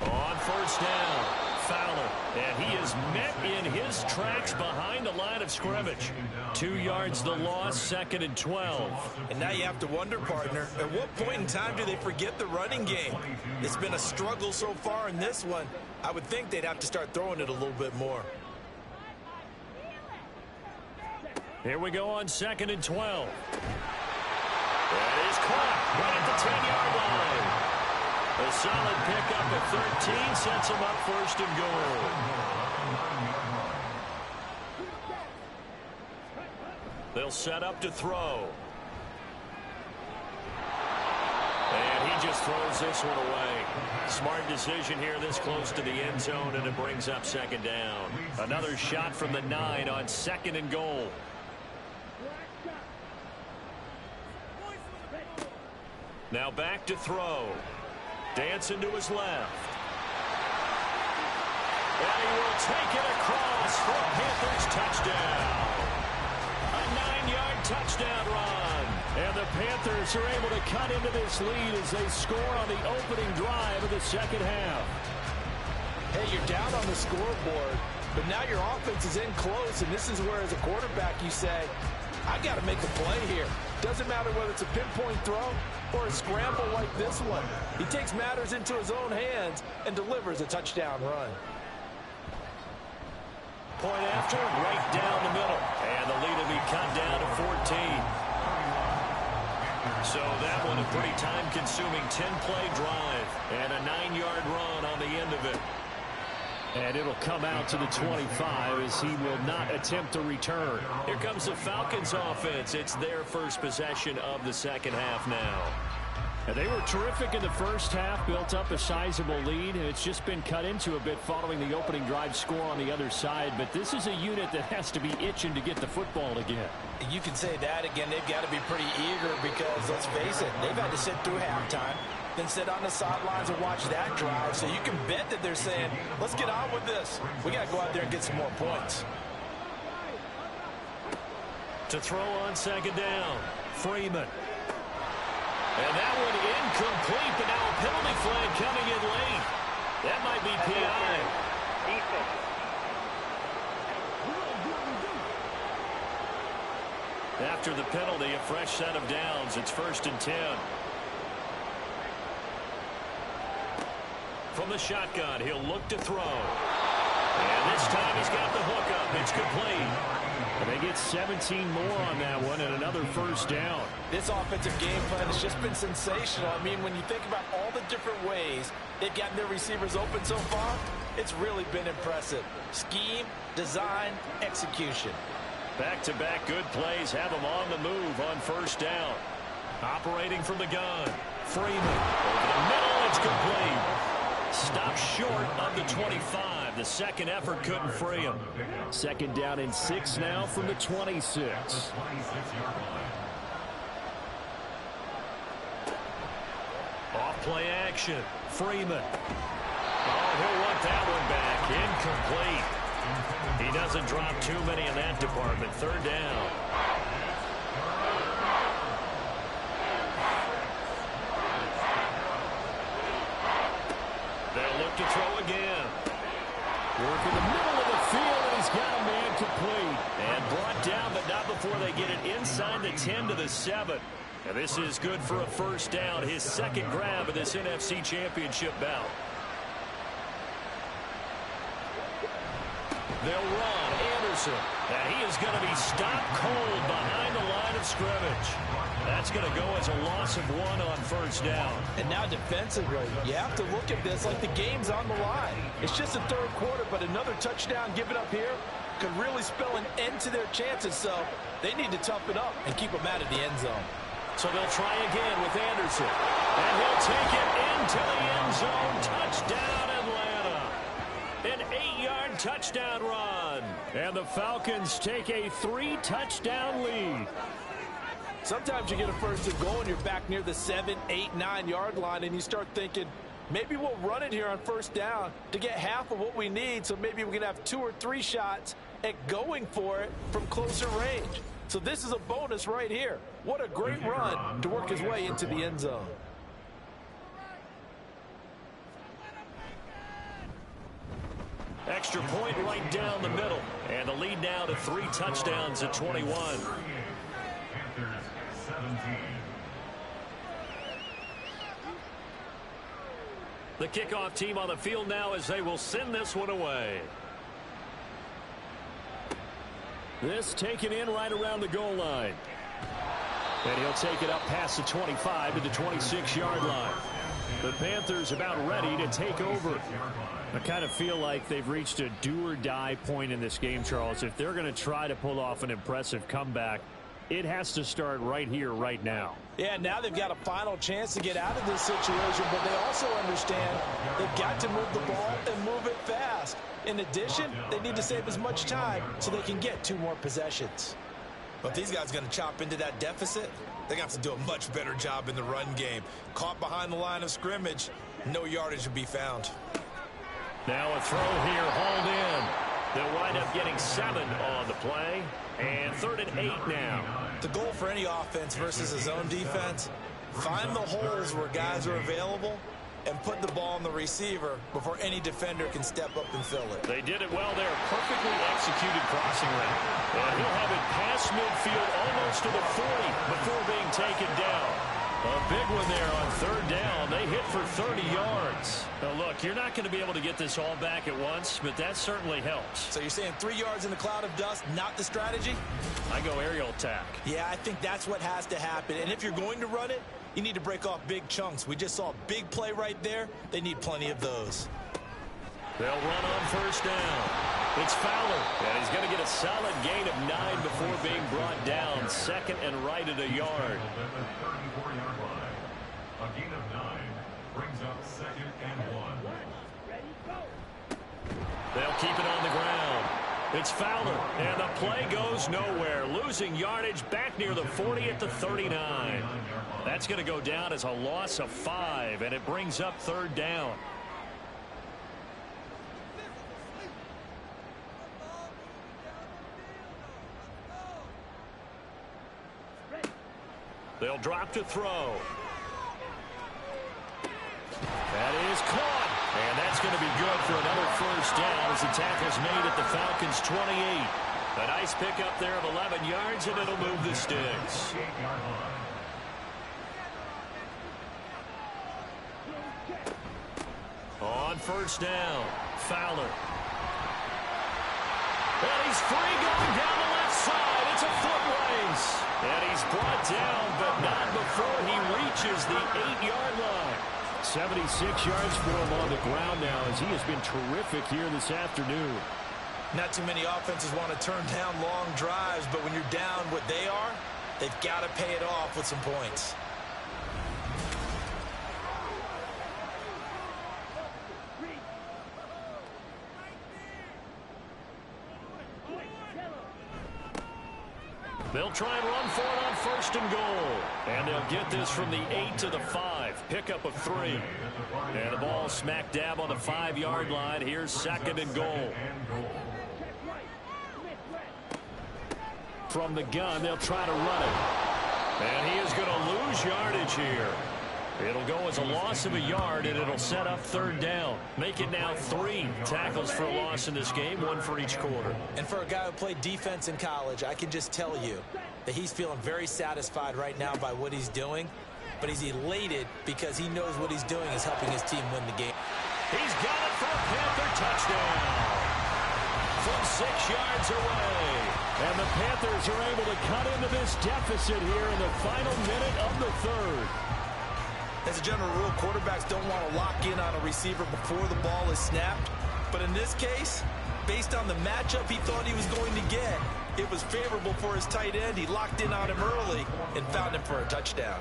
[SPEAKER 7] On 1st down, Fowler. And he is met in his tracks behind the line of scrimmage. 2 yards the loss, 2nd and 12.
[SPEAKER 4] And now you have to wonder, partner, at what point in time do they forget the running game? It's been a struggle so far in this one. I would think they'd have to start throwing it a little bit more.
[SPEAKER 7] Here we go on 2nd and 12. That is caught right at the 10-yard line. A solid pickup at 13 sets him up 1st and goal. They'll set up to throw. And he just throws this one away. Smart decision here this close to the end zone, and it brings up 2nd down. Another shot from the 9 on 2nd and goal. Now back to throw. Dancing to his left. And he will take it across for a Panthers touchdown. A 9-yard touchdown run.
[SPEAKER 3] And the Panthers are able to cut into this lead as they score on the opening drive of the second half.
[SPEAKER 4] Hey, you're down on the scoreboard, but now your offense is in close, and this is where, as a quarterback, you say, I got to make a play here. Doesn't matter whether it's a pinpoint throw or a scramble like this one. He takes matters into his own hands and delivers a touchdown run.
[SPEAKER 3] Point after, right down the middle. And the lead will be cut down to 14. So that one a pretty time-consuming 10-play drive and a 9-yard run on the end of it. And it'll come out to the 25 as he will not attempt to return. Here comes the Falcons offense. It's their first possession of the second half now. And they were terrific in the first half, built up a sizable lead, and it's just been cut into a bit following the opening drive score on the other side. But this is a unit that has to be itching to get the football again.
[SPEAKER 4] You can say that again. They've got to be pretty eager because, let's face it, they've had to sit through halftime, then sit on the sidelines and watch that drive. So you can bet that they're saying, let's get on with this. We got to go out there and get some more points.
[SPEAKER 3] To throw on second down, Freeman. And that one incomplete, but now a penalty flag coming in late. That might be PI.
[SPEAKER 6] Defense.
[SPEAKER 3] After the penalty, a fresh set of downs. It's 1st and 10. From the shotgun, he'll look to throw. And this time he's got the hook up. It's complete. And they get 17 more on that one and another first down.
[SPEAKER 4] This offensive game plan has just been sensational. I mean, when you think about all the different ways they've gotten their receivers open so far, it's really been impressive. Scheme, design, execution.
[SPEAKER 3] Back-to-back good plays have them on the move on first down. Operating from the gun. Freeman over the middle. It's complete. Stopped short of the 25. The second effort couldn't free him. Second down and 6 now from the 26. Off play action. Freeman. Oh, he'll want that one back. Incomplete. He doesn't drop too many in that department. Third down. They'll look to throw again. Work in the middle of the field, and he's got a man complete. And brought down, but not before they get it inside the 10 to the 7. And this is good for a first down. His second grab of this NFC Championship bout. They'll run Anderson. And he is going to be stopped cold behind the line of scrimmage. That's going to go as a loss of 1 on first down.
[SPEAKER 4] And now defensively, you have to look at this like the game's on the line. It's just the third quarter, but another touchdown given up here could really spell an end to their chances. So they need to toughen up and keep them out of the end zone.
[SPEAKER 3] So they'll try again with Anderson. And he'll take it into the end zone. Touchdown, Atlanta. An 8-yard touchdown run. And the Falcons take a 3-touchdown lead.
[SPEAKER 4] Sometimes you get a first and goal and you're back near the 7, 8, 9-yard line and you start thinking, maybe we'll run it here on first down to get half of what we need, so maybe we can have 2 or 3 shots at going for it from closer range. So this is a bonus right here. What a great run to work his way into the end zone.
[SPEAKER 3] Extra point right down the middle. And the lead now to 3 touchdowns at 21.
[SPEAKER 5] Panthers 17.
[SPEAKER 3] The kickoff team on the field now as they will send this one away. This taken in right around the goal line. And he'll take it up past the 25 to the 26-yard line. The Panthers about ready to take over. I kind of feel like they've reached a do-or-die point in this game, Charles. If they're going to try to pull off an impressive comeback, it has to start right here, right now.
[SPEAKER 4] Yeah, now they've got a final chance to get out of this situation, but they also understand they've got to move the ball and move it fast. In addition, they need to save as much time so they can get 2 more possessions.
[SPEAKER 9] But these guys are going to chop into that deficit. They're going to have to do a much better job in the run game. Caught behind the line of scrimmage, no yardage will be found.
[SPEAKER 3] Now a throw here, hauled in.
[SPEAKER 7] They'll wind up getting 7 on the play. And 3rd and 8 now.
[SPEAKER 4] The goal for any offense versus a zone defense, find the holes where guys are available and put the ball on the receiver before any defender can step up and fill it.
[SPEAKER 7] They did it well there. Perfectly executed crossing route. And he'll have it past midfield almost to the 40 before being taken down. A big one there on 3rd down. They hit for 30 yards. Now, look, you're not going to be able to get this all back at once, but that certainly helps.
[SPEAKER 4] So you're saying 3 yards in the cloud of dust, not the strategy?
[SPEAKER 7] I go aerial attack.
[SPEAKER 4] Yeah, I think that's what has to happen. And if you're going to run it, you need to break off big chunks. We just saw a big play right there. They need plenty of those.
[SPEAKER 7] They'll run on 1st down. It's Fowler, and he's going to get a solid gain of 9 before being brought down. 2nd and right at a yard.
[SPEAKER 5] Yard line. A gain of 9 brings up 2nd and 1.
[SPEAKER 7] They'll keep it on the ground. It's Fowler, and the play goes nowhere. Losing yardage back near the 40 at the 39. That's going to go down as a loss of 5, and it brings up 3rd down. They'll drop to throw. That is caught. And that's going to be good for another 1st down as the tackle's made at the Falcons' 28. A nice pickup there of 11 yards, and it'll move the sticks. On 1st down, Fowler. And he's free going down the left side. It's a foot race. And he's brought down, but not before he reaches the 8-yard line. 76 yards for him on the ground now as he has been terrific here this afternoon.
[SPEAKER 4] Not too many offenses want to turn down long drives, but when you're down what they are, they've got to pay it off with some points.
[SPEAKER 7] They'll try and run for it on 1st and goal. And they'll get this from the 8 to the 5. Pickup of 3. And the ball smack dab on the 5-yard line. Here's 2nd and goal. From the gun, they'll try to run it. And he is going to lose yardage here. It'll go as a loss of a yard, and it'll set up 3rd down. Make it now 3 tackles for a loss in this game, 1 for each quarter.
[SPEAKER 4] And for a guy who played defense in college, I can just tell you that he's feeling very satisfied right now by what he's doing. But he's elated because he knows what he's doing is helping his team win the game.
[SPEAKER 7] He's got it for a Panther touchdown from 6 yards away. And the Panthers are able to cut into this deficit here in the final minute of the 3rd.
[SPEAKER 4] As a general rule, quarterbacks don't want to lock in on a receiver before the ball is snapped. But in this case, based on the matchup he thought he was going to get, it was favorable for his tight end. He locked in on him early and found him for a touchdown.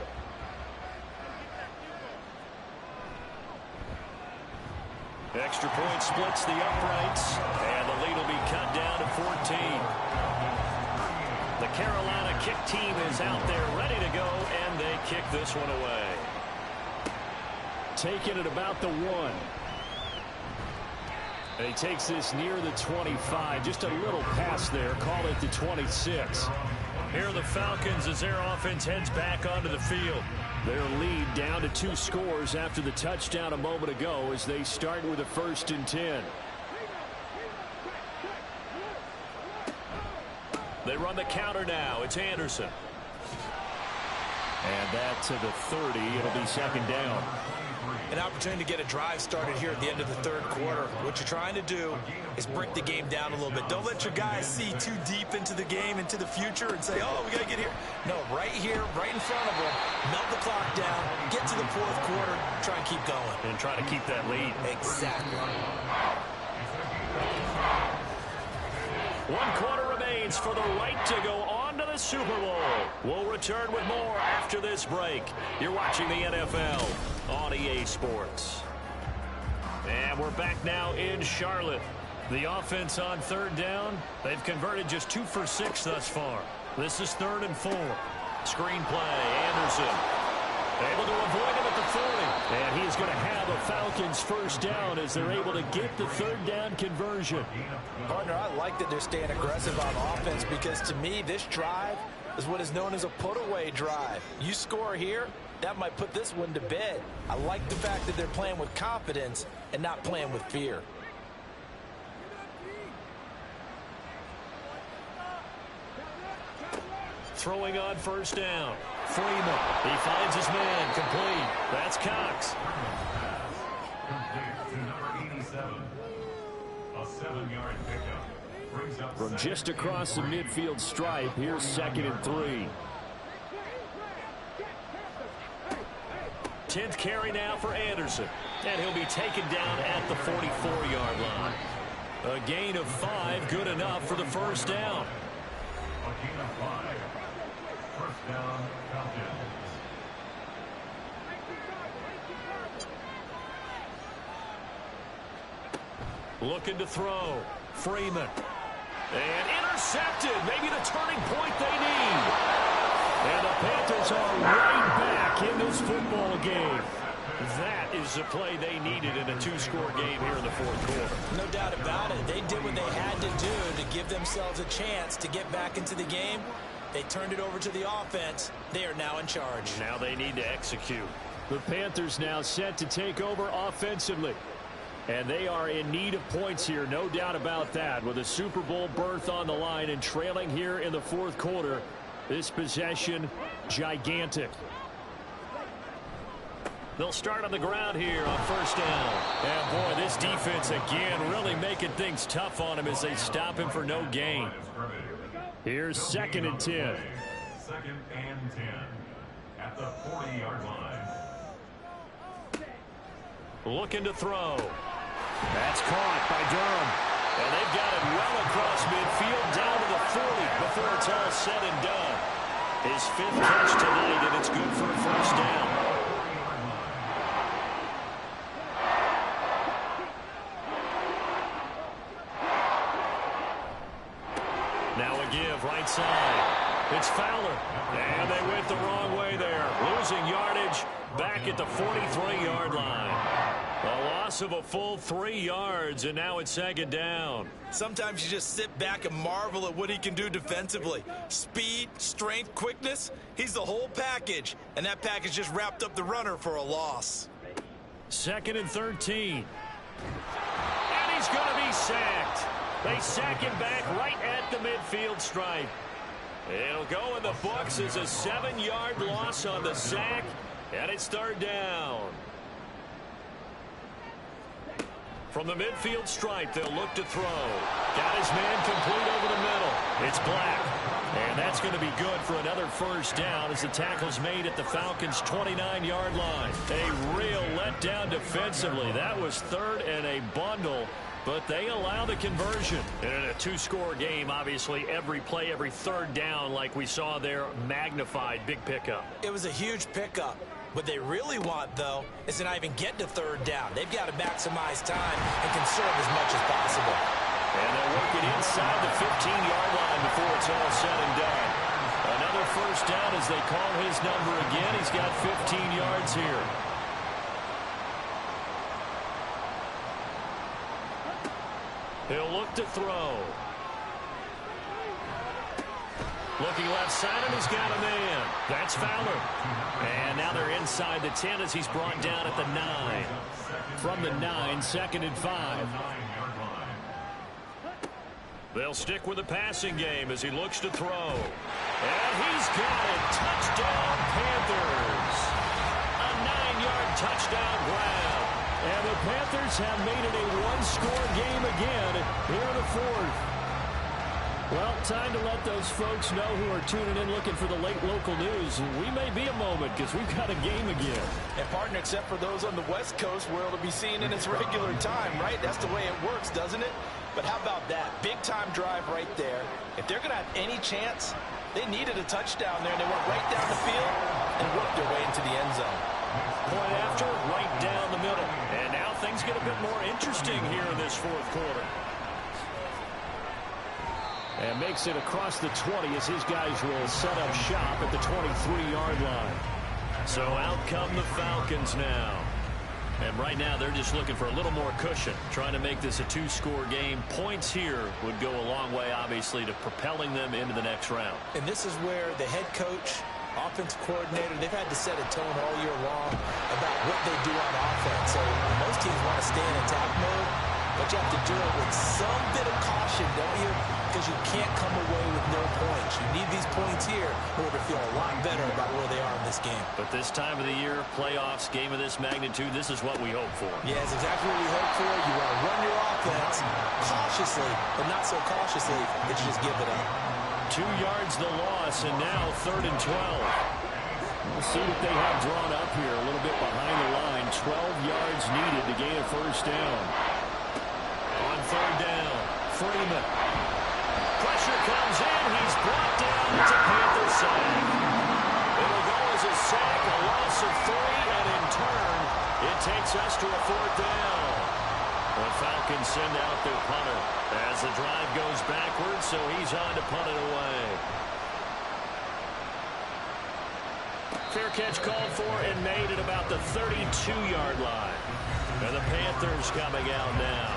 [SPEAKER 7] Extra point splits the uprights, and the lead will be cut down to 14. The Carolina kick team is out there ready to go, and they kick this one away. Taking it about the 1. And he takes this near the 25. Just a little pass there. Call it the 26. Here are the Falcons as their offense heads back onto the field. Their lead down to 2 scores after the touchdown a moment ago as they start with a 1st and 10. They run the counter now. It's Anderson. And that to the 30. It'll be 2nd down.
[SPEAKER 4] An opportunity to get a drive started here at the end of the 3rd quarter. What you're trying to do is break the game down a little bit. Don't let your guys see too deep into the game, into the future, and say, oh, we got to get here. No, right here, right in front of them, melt the clock down, get to the 4th quarter, try and keep going.
[SPEAKER 7] And try to keep that lead.
[SPEAKER 4] Exactly.
[SPEAKER 7] 1 quarter remains for the right to go on to the Super Bowl. We'll return with more after this break. You're watching the NFL on EA Sports. And we're back now in Charlotte. The offense on 3rd down, they've converted just 2 for 6 thus far. This is 3rd and 4. Screen play, Anderson. Able to avoid him at the 40. And he's going to have a Falcon
[SPEAKER 3] Falcons first down as they're able to get the third down conversion.
[SPEAKER 4] Partner, I like that they're staying aggressive on offense because to me, this drive is what is known as a put-away drive. You score here, that might put this one to bed. I like the fact that they're playing with confidence and not playing with fear.
[SPEAKER 3] Throwing on first down. Freeman. He finds his man. Complete. That's Cox.
[SPEAKER 5] Complete to number 87. A 7-yard pickup. Brings up
[SPEAKER 3] From just across the midfield stripe, here's 2nd and 3. 10th carry now for Anderson. And he'll be taken down at the 44-yard line. A gain of 5, good enough for the first down.
[SPEAKER 5] A gain of 5. First down, Falcons.
[SPEAKER 3] Looking to throw. Freeman. And intercepted. Maybe the turning point they need. And the Panthers are right back in this football game. That is the play they needed in a 2-score game here in the 4th quarter.
[SPEAKER 4] No doubt about it. They did what they had to do to give themselves a chance to get back into the game. They turned it over to the offense. They are now in charge.
[SPEAKER 3] Now they need to execute. The Panthers now set to take over offensively. And they are in need of points here, no doubt about that. With a Super Bowl berth on the line and trailing here in the 4th quarter, this possession gigantic. They'll start on the ground here on first down. And boy, this defense again really making things tough on him as they stop him for no gain. Here's 2nd and 10.
[SPEAKER 5] 2nd and 10 at the 40-yard line.
[SPEAKER 3] Looking to throw. That's caught by Durham. And they've got it well across midfield down to the 40 before it's all said and done. His 5th catch tonight, and it's good for a first down. Now a give right side. It's Fowler. And they went the wrong way there. Losing yardage back at the 43-yard line. A loss of a full 3 yards, and now it's 2nd down.
[SPEAKER 9] Sometimes you just sit back and marvel at what he can do defensively. Speed, strength, quickness, he's the whole package. And that package just wrapped up the runner for a loss.
[SPEAKER 3] 2nd and 13. And he's going to be sacked. They sack him back right at the midfield stripe. It'll go in the books as a 7-yard loss on the sack, and it's 3rd down. From the midfield stripe, they'll look to throw. Got his man complete over the middle. It's Black. And that's going to be good for another first down as the tackle's made at the Falcons' 29-yard line. A real letdown defensively. That was 3rd and a bundle, but they allow the conversion. And in a 2-score game, obviously, every play, every 3rd down, like we saw there, magnified. Big pickup.
[SPEAKER 4] It was a huge pickup. What they really want, though, is to not even get to 3rd down. They've got to maximize time and conserve as much as possible.
[SPEAKER 3] And they'll work it inside the 15-yard line before it's all said and done. Another first down as they call his number again. He's got 15 yards here. He'll look to throw. Looking left side, and he's got a man. That's Fowler. And now they're inside the 10 as he's brought down at the 9. From the 9, 2nd and 5. They'll stick with the passing game as he looks to throw. And he's got it. Touchdown, Panthers. A 9-yard touchdown grab. And the Panthers have made it a 1-score game again here in the 4th. Well, time to let those folks know who are tuning in looking for the late local news. We may be a moment because we've got a game again.
[SPEAKER 4] And, partner, except for those on the West Coast, where it'll be seen in its regular time, right? That's the way it works, doesn't it? But how about that? Big-time drive right there. If they're going to have any chance, they needed a touchdown there, and they went right down the field and worked their way into the end zone.
[SPEAKER 3] Point after, right down the middle. And now things get a bit more interesting here in this 4th quarter. And makes it across the 20 as his guys will set up shop at the 23-yard line. So out come the Falcons now.
[SPEAKER 7] And right now, they're just looking for a little more cushion, trying to make this a two-score game. Points here would go a long way, obviously, to propelling them into the next round.
[SPEAKER 4] And this is where the head coach, offensive coordinator, they've had to set a tone all year long about what they do on offense. So most teams want to stay in attack mode, but you have to do it with some bit of caution, don't you? Because you can't come away with no points. You need these points here in order to feel a lot better about where they are in this game.
[SPEAKER 7] But this time of the year, playoffs, game of this magnitude, this is what we hope for.
[SPEAKER 4] Yeah, it's exactly what we hope for. You want to run your offense cautiously, but not so cautiously that you just give it up.
[SPEAKER 7] 2 yards the loss, and now 3rd and 12. We'll see what they have drawn up here, a little bit behind the line. 12 yards needed to gain a first down. On 3rd down, Freeman. Pressure comes in. He's brought down. It's a Panther sack. It'll go as a sack, a loss of 3, and in turn, it takes us to a 4th down. The Falcons send out their punter as the drive goes backwards, so he's on to punt it away. Fair catch called for and made at about the 32-yard line. And the Panthers coming out now.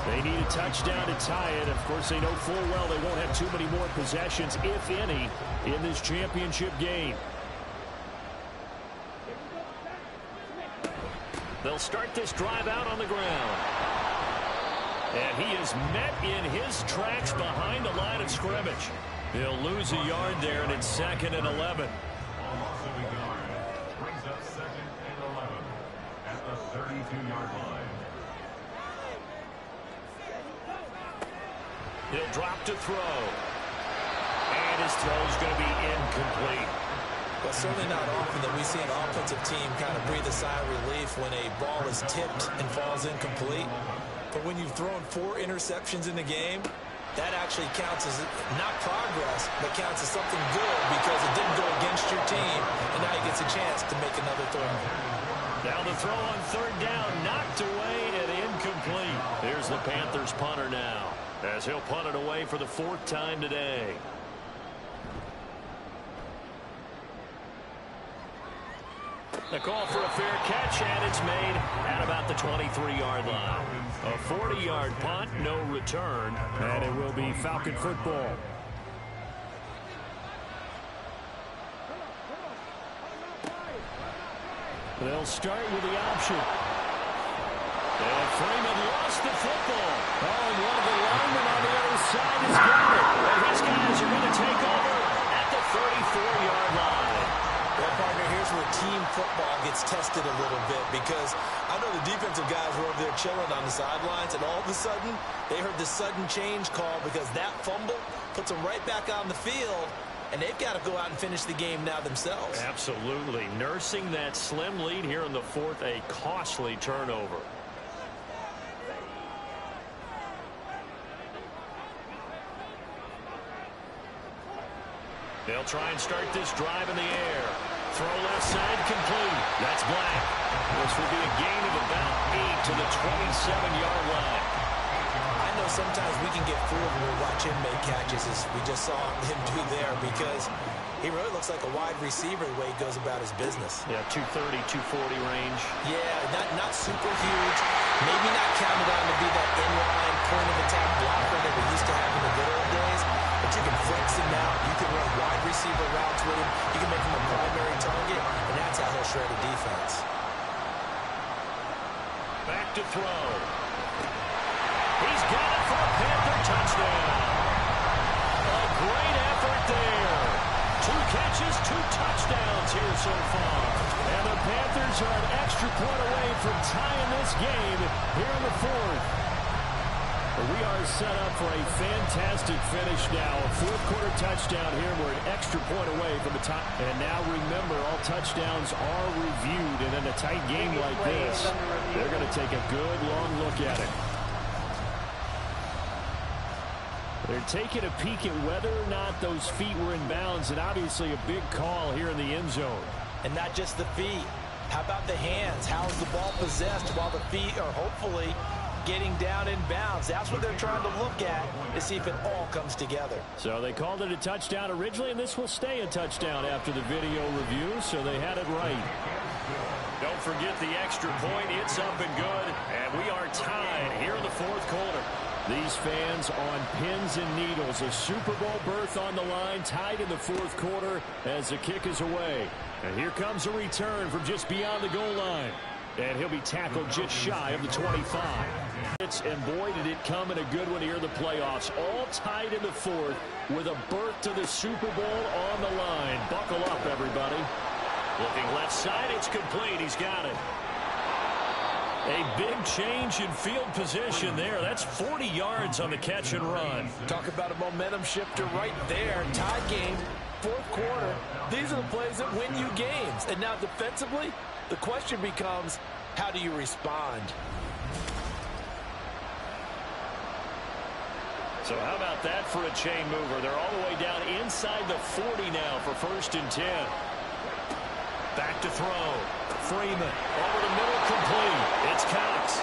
[SPEAKER 7] They need a touchdown to tie it. Of course, they know full well they won't have too many more possessions, if any, in this championship game. They'll start this drive out on the ground. And he is met in his tracks behind the line of scrimmage. He'll lose a yard there, and it's 2nd and 11.
[SPEAKER 5] Loss of a yard brings up 2nd and 11 at the 32-yard line.
[SPEAKER 7] He'll drop to throw. And his throw is going to be incomplete.
[SPEAKER 4] Well, certainly not often that we see an offensive team kind of breathe a sigh of relief when a ball is tipped and falls incomplete. But when you've thrown 4 interceptions in the game, that actually counts as not progress, but counts as something good because it didn't go against your team, and now he gets a chance to make another throw.
[SPEAKER 7] Now the throw on 3rd down, knocked away and incomplete. Here's the Panthers punter now, as he'll punt it away for the 4th time today. The call for a fair catch, and it's made at about the 23-yard line. A 40-yard punt, no return, and it will be Falcon football. They'll start with the option. And Freeman lost the football. Oh, and one of the linemen on the other side has got it. And his guys are going to take over at the 34-yard line.
[SPEAKER 4] Well, partner, here's where team football gets tested a little bit because I know the defensive guys were over there chilling on the sidelines, and all of a sudden, they heard the sudden change call because that fumble puts them right back on the field, and they've got to go out and finish the game now themselves.
[SPEAKER 7] Absolutely. Nursing that slim lead here in the 4th, a costly turnover. They'll try and start this drive in the air. Throw left side complete. That's Black. This will be a gain of about 8 to the 27-yard line.
[SPEAKER 4] I know sometimes we can get fooled when we watch him make catches, as we just saw him do there, because he really looks like a wide receiver the way he goes about his business.
[SPEAKER 7] Yeah, 230, 240 range.
[SPEAKER 4] Yeah, not super huge. Maybe not counted on to be that inline point-of-attack blocker that we used to have in the good old days. But you can flex him out. You can run wide receiver routes with him. You can make him a primary target, and that's how he'll shred a defense.
[SPEAKER 7] Back to throw. He's got it for a Panther touchdown. A great effort there. 2 catches, 2 touchdowns here so far. And the Panthers are an extra point away from tying this game here in the 4th. We are set up for a fantastic finish now. A 4th-quarter touchdown here. We're an extra point away from the top. And now remember, all touchdowns are reviewed. And in a tight game like this, they're going to take a good long look at it. They're taking a peek at whether or not those feet were in bounds, and obviously a big call here in the end zone.
[SPEAKER 4] And not just the feet. How about the hands? How is the ball possessed while the feet are hopefully getting down in bounds? That's what they're trying to look at to see if it all comes together.
[SPEAKER 7] So they called it a touchdown originally, and this will stay a touchdown after the video review, so they had it right. Don't forget the extra point. It's up and good. And we are tied here in the fourth quarter. These fans on pins and needles. A Super Bowl berth on the line, tied in the fourth quarter as the kick is away. And here comes a return from just beyond the goal line. And he'll be tackled just shy of the 25. And boy, did it come in a good one here in the playoffs. All tied in the fourth with a berth to the Super Bowl on the line. Buckle up, everybody. Looking left side, it's complete. He's got it. A big change in field position there. That's 40 yards on the catch and run.
[SPEAKER 4] Talk about a momentum shifter right there. Tied game, fourth quarter. These are the plays that win you games. And now defensively, the question becomes, how do you respond?
[SPEAKER 7] So how about that for a chain mover? They're all the way down inside the 40 now for 1st and 10. Back to throw. Freeman over the middle, complete. It's Cox.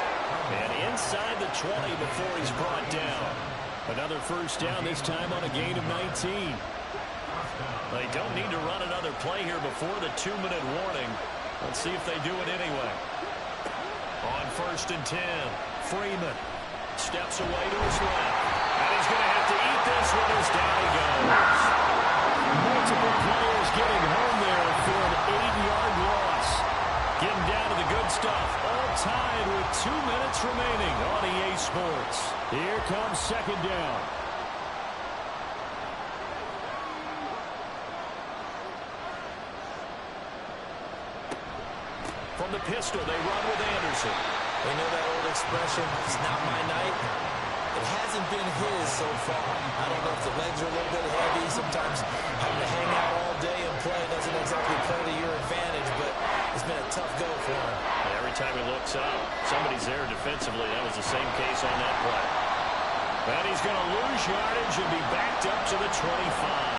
[SPEAKER 7] And inside the 20 before he's brought down. Another first down, this time on a gain of 19. They don't need to run another play here before the 2-minute warning. Let's see if they do it anyway. On 1st and 10, Freeman steps away to his left. And he's going to have to eat this one as down he goes. Multiple players getting home there for an 8-yard loss. Getting down to the good stuff. All tied with 2 minutes remaining on EA Sports. Here comes 2nd down. From the pistol, they run with Anderson.
[SPEAKER 4] They know that old expression, it's not my night. It hasn't been his so far. I don't know if the legs are a little bit heavy. Sometimes having to hang out all day and play doesn't exactly play to your advantage, but it's been a tough go for him.
[SPEAKER 7] Every time he looks up, somebody's there defensively. That was the same case on that play. And he's going to lose yardage and be backed up to the 25.